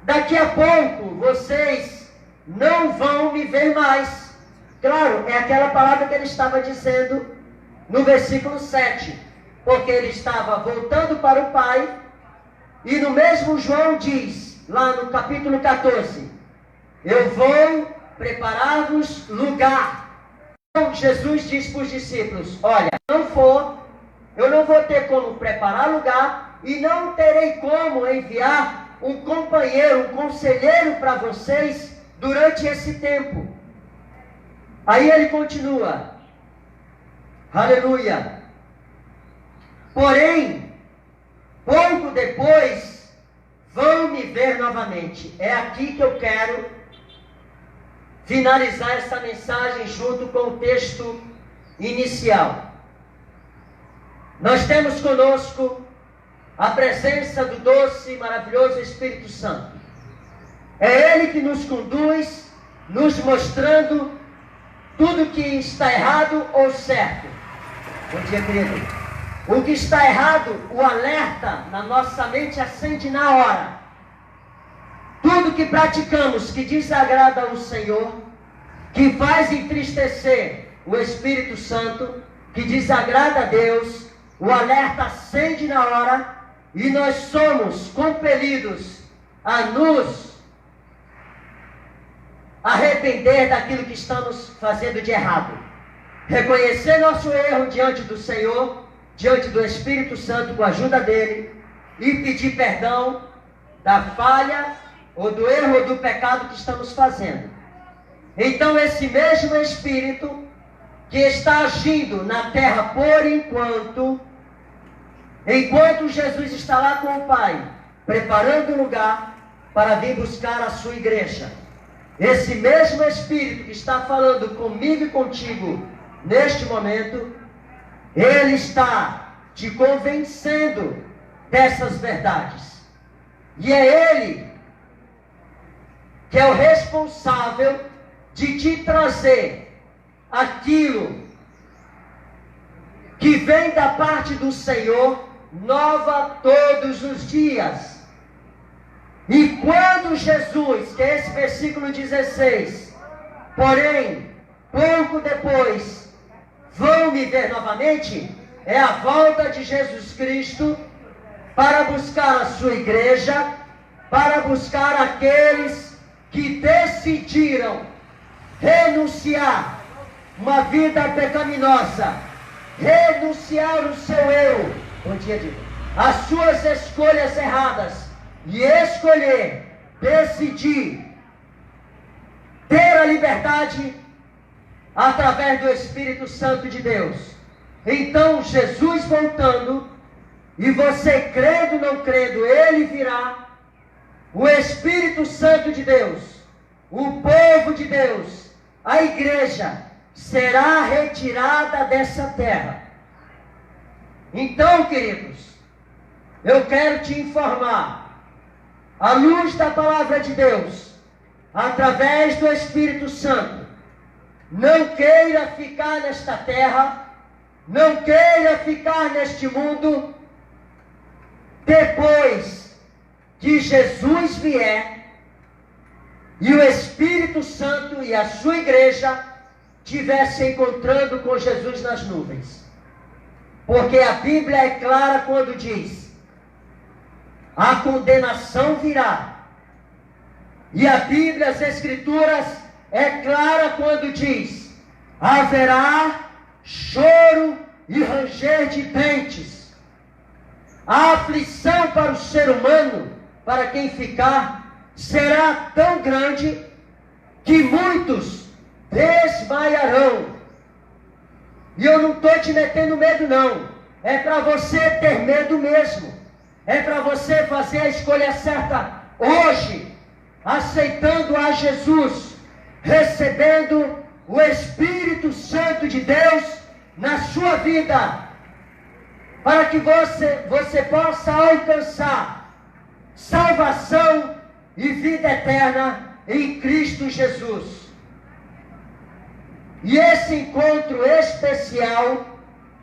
daqui a pouco vocês não vão me ver mais. Claro, é aquela palavra que ele estava dizendo no versículo 7. Porque ele estava voltando para o Pai. E no mesmo João diz, lá no capítulo 14: eu vou preparar-vos lugar. Então Jesus diz para os discípulos: olha, não for, eu não vou ter como preparar lugar, e não terei como enviar um companheiro, um conselheiro para vocês durante esse tempo. Aí ele continua. Aleluia. Porém, pouco depois, vão me ver novamente. É aqui que eu quero finalizar essa mensagem junto com o texto inicial. Nós temos conosco a presença do doce e maravilhoso Espírito Santo. É Ele que nos conduz, nos mostrando tudo que está errado ou certo. Bom dia, querido. O que está errado, o alerta na nossa mente acende na hora. Tudo que praticamos que desagrada ao Senhor, que faz entristecer o Espírito Santo, que desagrada a Deus, o alerta acende na hora e nós somos compelidos a nos arrepender daquilo que estamos fazendo de errado. Reconhecer nosso erro diante do Senhor, diante do Espírito Santo, com a ajuda dele, e pedir perdão da falha, ou do erro, ou do pecado que estamos fazendo. Então esse mesmo Espírito, que está agindo na terra por enquanto Jesus está lá com o Pai, preparando o lugar para vir buscar a sua igreja. Esse mesmo Espírito que está falando comigo e contigo neste momento, ele está te convencendo dessas verdades. E é ele que é o responsável de te trazer aquilo que vem da parte do Senhor, nova todos os dias. E quando Jesus, que é esse versículo 16, porém, pouco depois, vão me ver novamente, é a volta de Jesus Cristo para buscar a sua igreja, para buscar aqueles que decidiram renunciar uma vida pecaminosa, renunciar o seu eu, bom dia, Diego, as suas escolhas erradas, e escolher, decidir, ter a liberdade através do Espírito Santo de Deus. Então Jesus voltando, e você crendo ou não crendo, ele virá, o Espírito Santo de Deus, o povo de Deus, a igreja, será retirada dessa terra. Então, queridos, eu quero te informar, à luz da palavra de Deus, através do Espírito Santo, não queira ficar nesta terra, não queira ficar neste mundo, depois que Jesus vier, e o Espírito Santo e a sua igreja estiver se encontrando com Jesus nas nuvens. Porque a Bíblia é clara quando diz: a condenação virá. E a Bíblia, as Escrituras, é clara quando diz: haverá choro e ranger de dentes. A aflição para o ser humano, para quem ficar, será tão grande que muitos desmaiarão. E eu não estou te metendo medo, não. É para você ter medo mesmo. É para você fazer a escolha certa hoje, aceitando a Jesus, recebendo o Espírito Santo de Deus na sua vida, para que você possa alcançar salvação e vida eterna em Cristo Jesus. E esse encontro especial,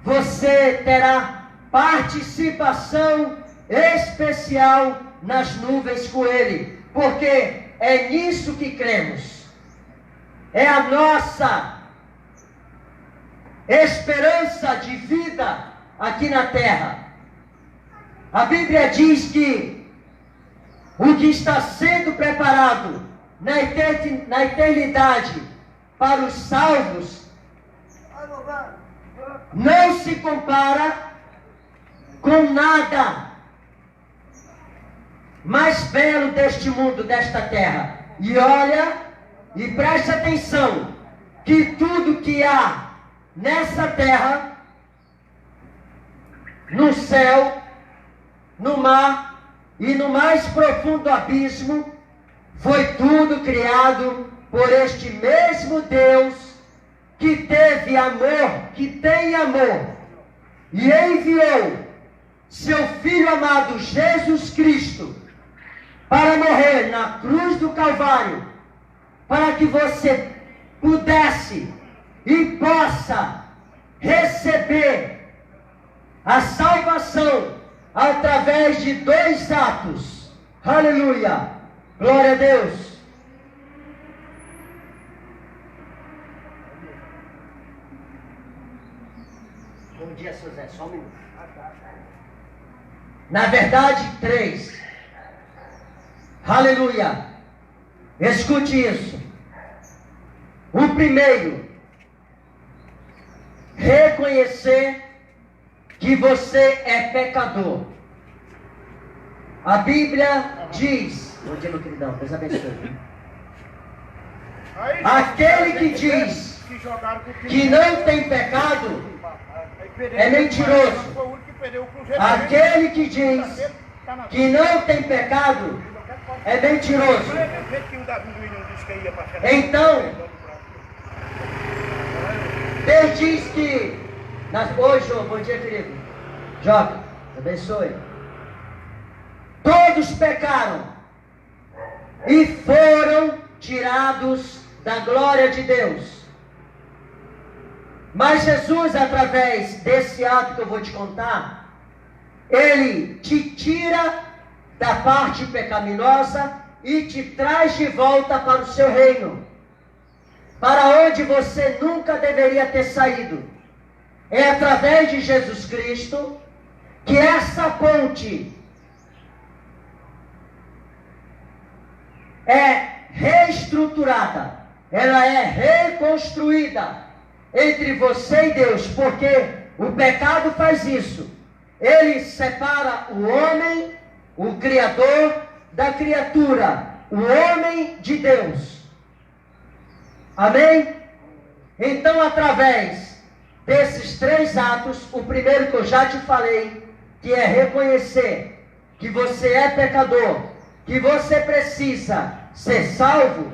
você terá participação especial nas nuvens com Ele, porque é nisso que cremos. É a nossa esperança de vida aqui na terra. A Bíblia diz que o que está sendo preparado na eternidade para os salvos não se compara com nada mais belo deste mundo, desta terra. E olha, e preste atenção, que tudo que há nessa terra, no céu, no mar e no mais profundo abismo, foi tudo criado por este mesmo Deus que teve amor, que tem amor e enviou seu Filho amado Jesus Cristo para morrer na cruz do Calvário, para que você pudesse e possa receber a salvação através de 2 atos. Aleluia! Glória a Deus! Bom dia, seu Zé, só um minuto. Na verdade, 3. Aleluia! Escute isso. O primeiro, reconhecer que você é pecador. A Bíblia diz, bom dia, meu queridão, Deus abençoe. Aquele que diz que não tem pecado é mentiroso. Aquele que diz que não tem pecado é mentiroso. Então, Deus diz que hoje, bom dia, querido. Jovem, abençoe. Todos pecaram e foram tirados da glória de Deus. Mas Jesus, através desse ato que eu vou te contar, Ele te tira da parte pecaminosa e te traz de volta para o seu reino, para onde você nunca deveria ter saído. É através de Jesus Cristo que essa ponte é reestruturada, ela é reconstruída entre você e Deus, porque o pecado faz isso. Ele separa o homem, o Criador, da criatura, o homem de Deus. Amém? Então, através desses 3 atos, o primeiro que eu já te falei, que é reconhecer que você é pecador, que você precisa ser salvo,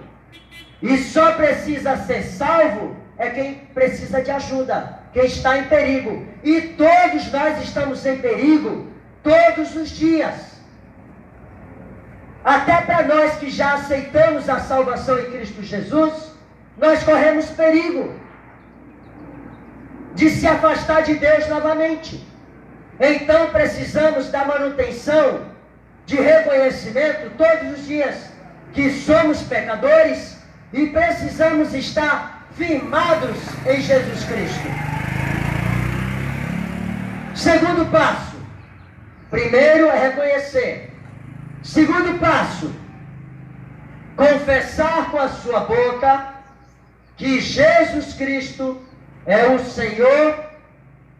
e só precisa ser salvo é quem precisa de ajuda, quem está em perigo. E todos nós estamos em perigo todos os dias. Até para nós que já aceitamos a salvação em Cristo Jesus, nós corremos perigo de se afastar de Deus novamente. Então precisamos da manutenção, de reconhecimento todos os dias que somos pecadores e precisamos estar firmados em Jesus Cristo. Segundo passo, primeiro é reconhecer. Segundo passo, confessar com a sua boca que Jesus Cristo é o Senhor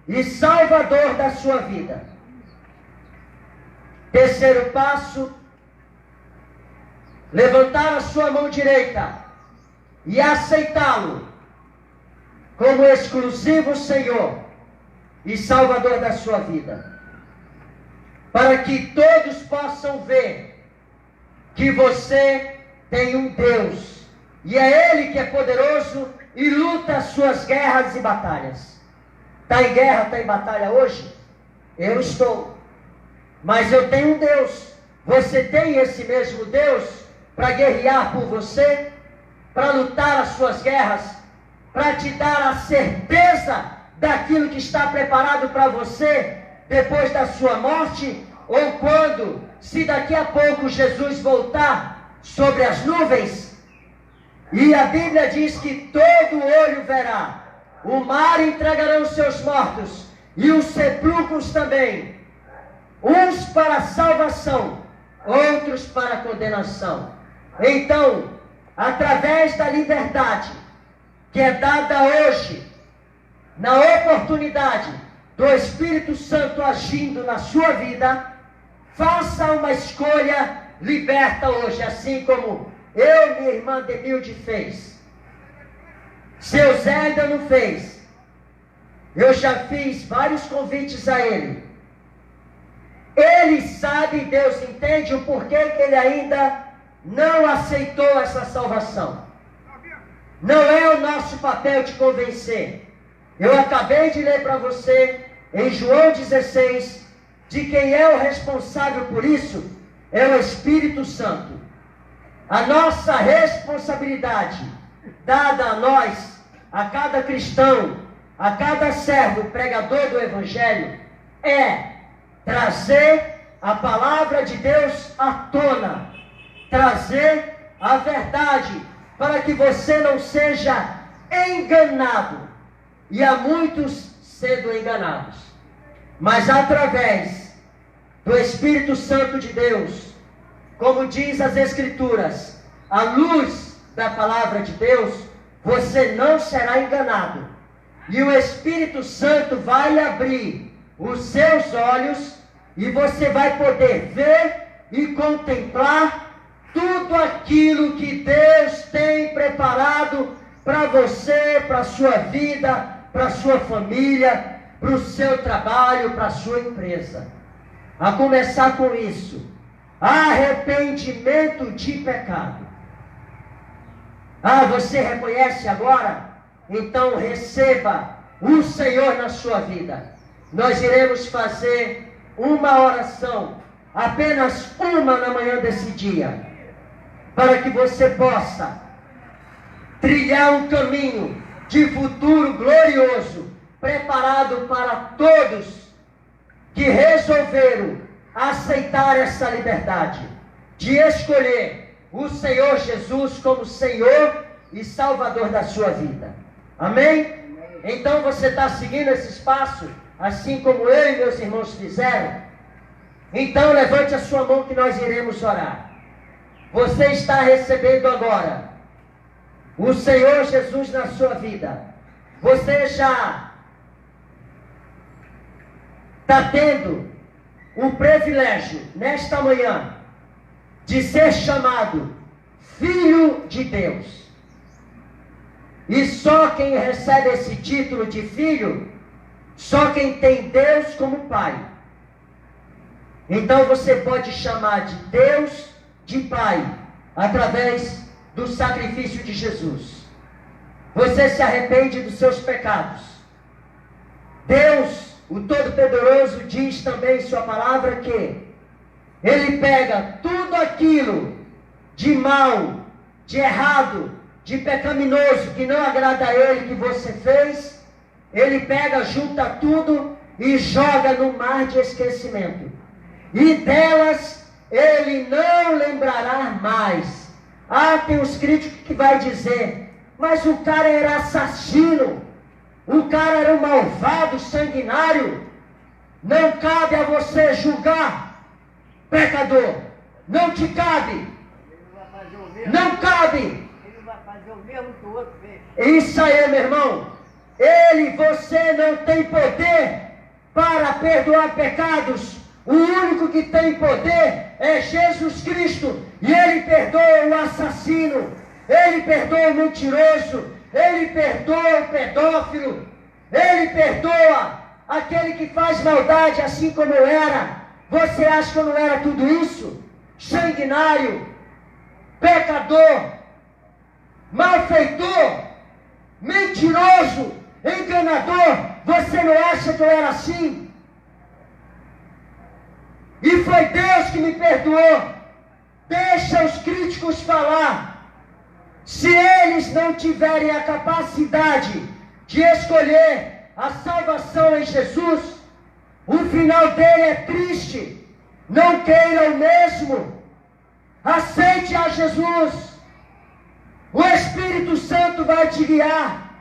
e Salvador da sua vida. Terceiro passo, levantar a sua mão direita e aceitá-lo como exclusivo Senhor e Salvador da sua vida, para que todos possam ver que você tem um Deus, e é Ele que é poderoso e luta as suas guerras e batalhas. Está em guerra, está em batalha hoje? Eu estou. Mas eu tenho um Deus. Você tem esse mesmo Deus para guerrear por você, para lutar as suas guerras, para te dar a certeza daquilo que está preparado para você depois da sua morte, ou quando, se daqui a pouco Jesus voltar sobre as nuvens. E a Bíblia diz que todo olho verá, o mar entregará os seus mortos, e os sepulcros também, uns para a salvação, outros para a condenação. Então, através da liberdade que é dada hoje, na oportunidade do Espírito Santo agindo na sua vida, faça uma escolha liberta hoje, assim como eu, minha irmã Demilde, fez. Seu Zé ainda não fez. Eu já fiz vários convites a ele. Ele sabe, Deus entende o porquê que ele ainda não aceitou essa salvação. Não é o nosso papel te convencer. Eu acabei de ler para você em João 16, de quem é o responsável por isso, é o Espírito Santo. A nossa responsabilidade, dada a nós, a cada cristão, a cada servo, pregador do Evangelho, é trazer a palavra de Deus à tona, trazer a verdade, para que você não seja enganado. E há muitos sendo enganados. Mas através do Espírito Santo de Deus, como diz as Escrituras, à luz da palavra de Deus, você não será enganado. E o Espírito Santo vai abrir os seus olhos e você vai poder ver e contemplar tudo aquilo que Deus tem preparado para você, para a sua vida, para a sua família, para o seu trabalho, para a sua empresa. A começar com isso, arrependimento de pecado. Você reconhece agora? Então receba o Senhor na sua vida. Nós iremos fazer uma oração, apenas uma na manhã desse dia, para que você possa trilhar um caminho de futuro glorioso, preparado para todos que resolveram aceitar essa liberdade, de escolher o Senhor Jesus como Senhor e Salvador da sua vida. Amém? Então você está seguindo esses passos, assim como eu e meus irmãos fizeram? Então levante a sua mão que nós iremos orar. Você está recebendo agora o Senhor Jesus na sua vida. Você já está tendo o privilégio, nesta manhã, de ser chamado Filho de Deus. E só quem recebe esse título de filho, só quem tem Deus como Pai. Então você pode chamar de Deus de Pai, através do sacrifício de Jesus. Você se arrepende dos seus pecados. Deus, o Todo-Poderoso, diz também em sua palavra que Ele pega tudo aquilo de mal, de errado, de pecaminoso, que não agrada a Ele, que você fez, Ele pega, junta tudo e joga no mar de esquecimento. E delas Ele não lembrará mais. Tem os críticos que vai dizer, mas o cara era assassino, o cara era um malvado, sanguinário. Não cabe a você julgar, pecador. Não te cabe. Não cabe. Ele vai fazer o mesmo que o outro fez. Isso aí, meu irmão. Você não tem poder para perdoar pecados. O único que tem poder é Jesus Cristo. E Ele perdoa o assassino. Ele perdoa o mentiroso. Ele perdoa o pedófilo. Ele perdoa aquele que faz maldade, assim como eu era. Você acha que eu não era tudo isso? Sanguinário, pecador, malfeitor, mentiroso, enganador. Você não acha que eu era assim? E foi Deus que me perdoou. Deixa os críticos falar. Se eles não tiverem a capacidade de escolher a salvação em Jesus, o final dele é triste. Não queira o mesmo. Aceite a Jesus. O Espírito Santo vai te guiar.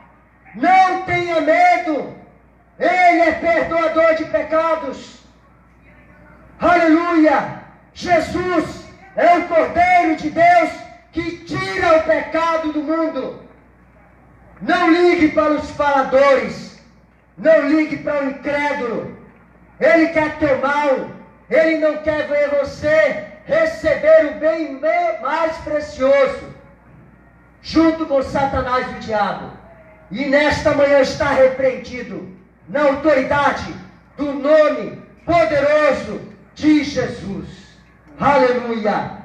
Não tenha medo. Ele é perdoador de pecados. Aleluia! Jesus é o Cordeiro de Deus que tira o pecado do mundo. Não ligue para os faladores. Não ligue para o incrédulo. Ele quer teu mal. Ele não quer ver você receber o bem mais precioso, junto com Satanás e o diabo. E nesta manhã está repreendido, na autoridade do nome poderoso de Jesus. Aleluia!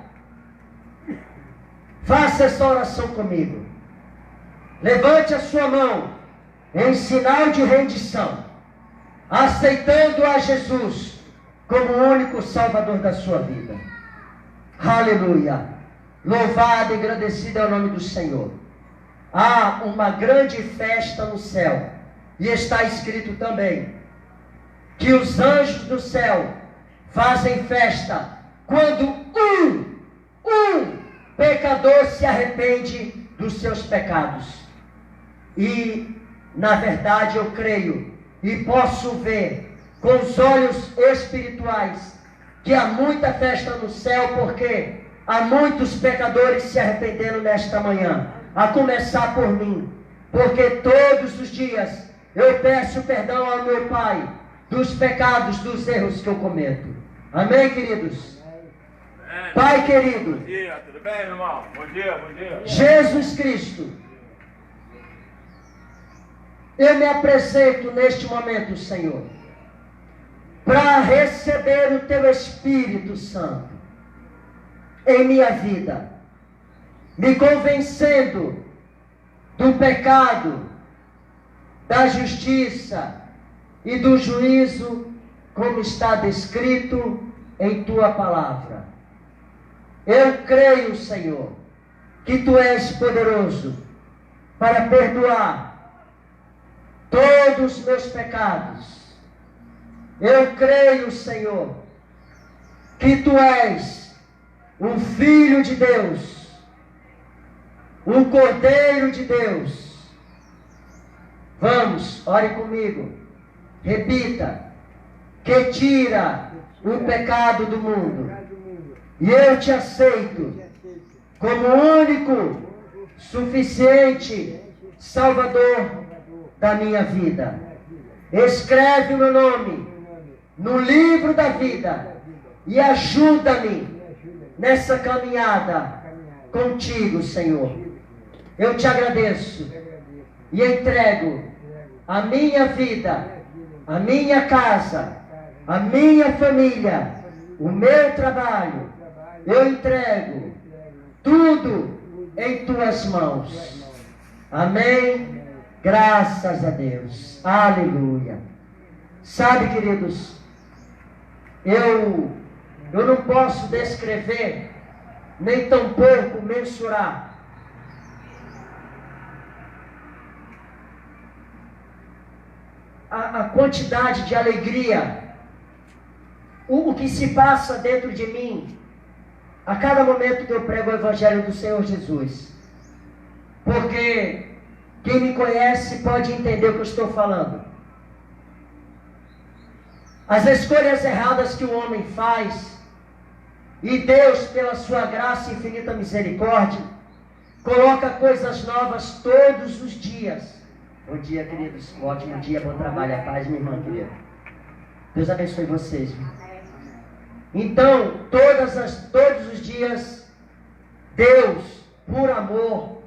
Faça essa oração comigo. Levante a sua mão em sinal de rendição. aceitando a Jesus como o único Salvador da sua vida. Aleluia! Louvado e agradecido é o nome do Senhor. Há uma grande festa no céu, e está escrito também que os anjos do céu fazem festa quando um pecador se arrepende dos seus pecados. E, na verdade, eu creio e posso ver com os olhos espirituais que há muita festa no céu, porque há muitos pecadores se arrependendo nesta manhã, a começar por mim, porque todos os dias eu peço perdão ao meu Pai dos pecados, dos erros que eu cometo. Amém, queridos? Amém. Pai querido, Bom dia, tudo bem, irmão? Bom dia, bom dia. Jesus Cristo, eu me apresento neste momento, Senhor, para receber o Teu Espírito Santo em minha vida, me convencendo do pecado, da justiça e do juízo, como está descrito em Tua palavra. Eu creio, Senhor, que Tu és poderoso para perdoar todos os meus pecados. Eu creio, Senhor, que Tu és um Filho de Deus, um Cordeiro de Deus. Vamos, ore comigo. Repita: que tira o pecado do mundo. E eu te aceito como único, suficiente Salvador da minha vida. Escreve o meu nome no livro da vida e ajuda-me nessa caminhada contigo, Senhor. Eu te agradeço e entrego a minha vida, a minha casa, a minha família, o meu trabalho. Eu entrego tudo em Tuas mãos. Amém? Graças a Deus. Aleluia. Sabe, queridos, eu não posso descrever, nem tampouco mensurar a quantidade de alegria, o que se passa dentro de mim a cada momento que eu prego o Evangelho do Senhor Jesus. Porque quem me conhece pode entender o que eu estou falando. As escolhas erradas que o homem faz, e Deus, pela sua graça e infinita misericórdia, coloca coisas novas todos os dias. Bom dia, queridos. Ótimo dia, bom trabalho. A paz, minha irmã querida. Deus abençoe vocês. Então, todos os dias, Deus, por amor,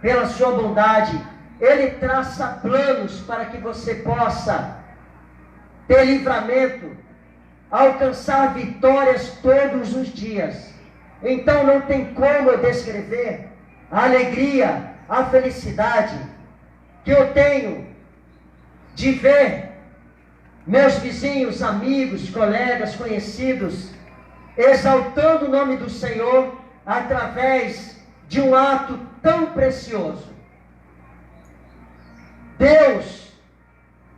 pela sua bondade, Ele traça planos para que você possa ter livramento, alcançar vitórias todos os dias. Então não tem como eu descrever a alegria, a felicidade que eu tenho de ver meus vizinhos, amigos, colegas, conhecidos, exaltando o nome do Senhor através de um ato tão precioso. Deus,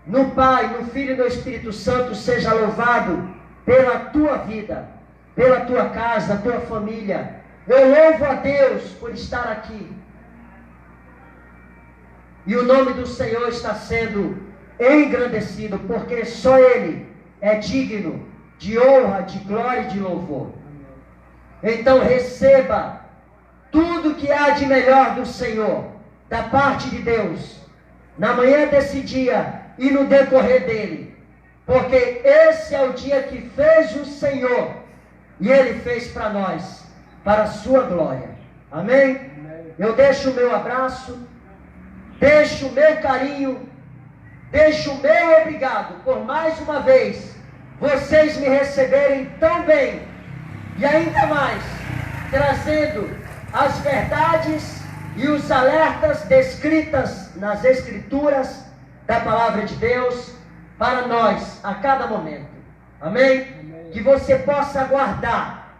no Pai, no Filho e no Espírito Santo, seja louvado pela tua vida, pela tua casa, tua família. Eu louvo a Deus por estar aqui. E o nome do Senhor está sendo engrandecido, porque só Ele é digno de honra, de glória e de louvor. Então receba tudo que há de melhor do Senhor, da parte de Deus, na manhã desse dia e no decorrer dele, porque esse é o dia que fez o Senhor, e Ele fez para nós, para a sua glória. Amém? Eu deixo o meu abraço, deixo o meu carinho, deixo o meu obrigado por mais uma vez vocês me receberem tão bem, e ainda mais trazendo as verdades e os alertas descritas nas Escrituras da palavra de Deus, para nós a cada momento. Amém? Que você possa guardar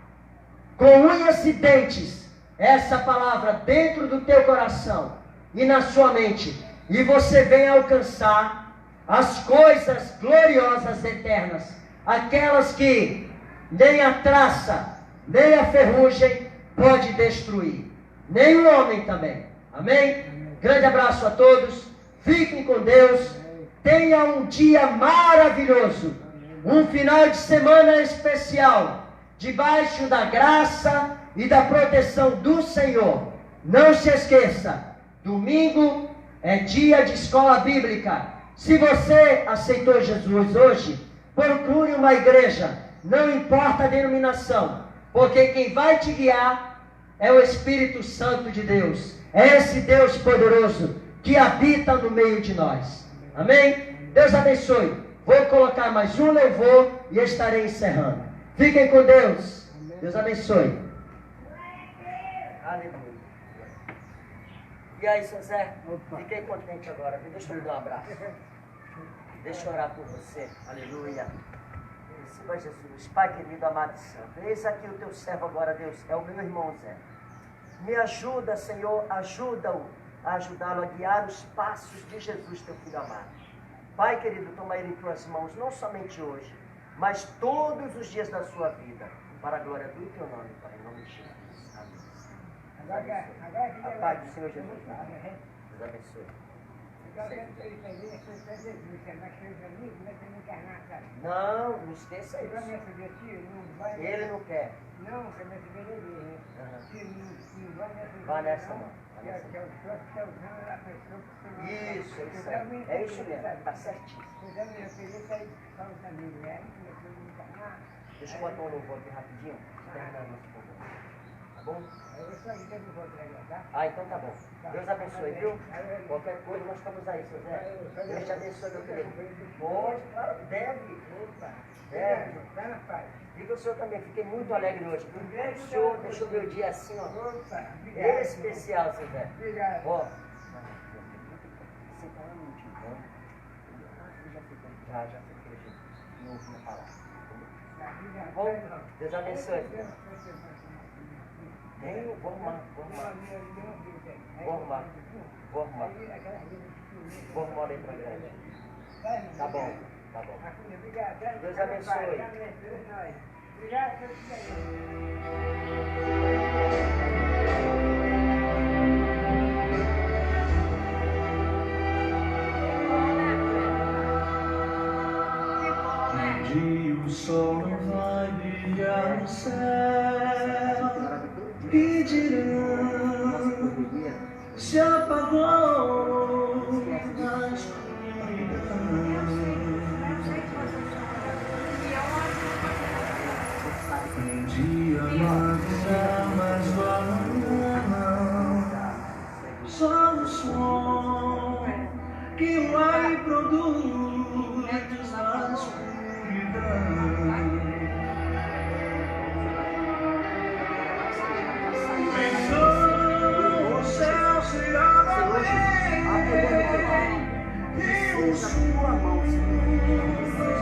com unhas e dentes essa palavra dentro do teu coração e na sua mente. E você venha alcançar as coisas gloriosas eternas. Aquelas que nem a traça, nem a ferrugem pode destruir. Nem o homem também. Amém? Grande abraço a todos. Fiquem com Deus. Tenha um dia maravilhoso. Um final de semana especial. Debaixo da graça e da proteção do Senhor. Não se esqueça. Domingo é dia de escola bíblica. Se você aceitou Jesus hoje, procure uma igreja. Não importa a denominação. Porque quem vai te guiar é o Espírito Santo de Deus. É esse Deus poderoso que habita no meio de nós. Amém? Deus abençoe. Vou colocar mais um louvor e estarei encerrando. Fiquem com Deus. Deus abençoe. Aleluia. E aí, seu Zé? Fiquei contente agora. Deixa eu dar um abraço. Deixa eu orar por você. Aleluia. Senhor Jesus, Pai querido, amado e santo, eis aqui o teu servo agora, Deus, é o meu irmão Zé. Me ajuda, Senhor, ajuda-o a ajudá-lo a guiar os passos de Jesus, teu filho amado. Pai querido, toma ele em tuas mãos, não somente hoje, mas todos os dias da sua vida, para a glória do teu nome, Pai, em nome de Jesus. Amém. A paz do Senhor Jesus. Deus abençoe. Não, não esqueça isso. Ele não quer. Vai nessa mão. Isso, isso aí. É isso mesmo, está certinho. Deixa eu botar um louvor aqui rapidinho. Terminar nosso programa. Tá bom? Ah, então tá bom. Deus abençoe, viu? Qualquer coisa nós estamos aí, seu Zé. Deus te abençoe, meu querido. Pode, claro, deve. Deve. Diga o senhor também, fiquei muito alegre hoje. O senhor deixou meu dia assim, ó. Especial, seu Zé. Ó. Você tá um minutinho, então. Já fiquei não ouvindo falar. Bom, Deus abençoe. Vou arrumar a letra grande. Tá bom. Deus abençoe. Um dia o sol vai brilhar no céu e dirão, se apagou na escuridão. Um dia não haverá mais o amanhã, só o som que o ar produz na escuridão. Então o céu será além e o sul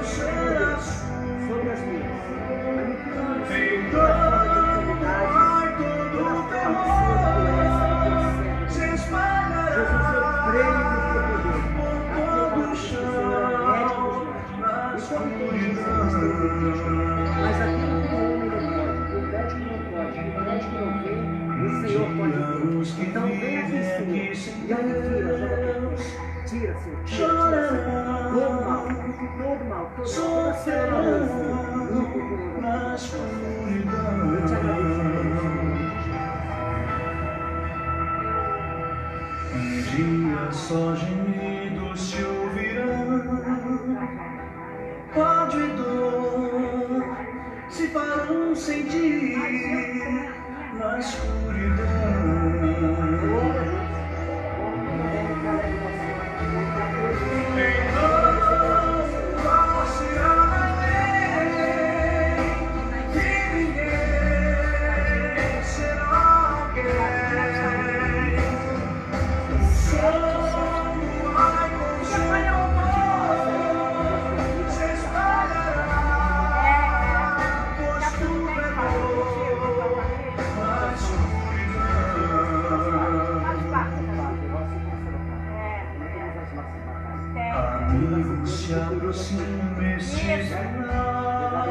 será sul. Então vai todo o terror se espalhará por todo o chão na escuridão. Mas aquilo que o homem não pode, o médico não pode, o médico não vê, o Senhor pode ver. Então vem aqui em cima e alivia, tira, Senhor, tira, todo mal, toda célula limpa na escuridão. Eu te agradeço. Um dia só gemidos se ouvirão, ódio e dor se farão sentir na escuridão. Então passear além e ninguém será alguém. O sol vai com seu amor se aproxima este sinal.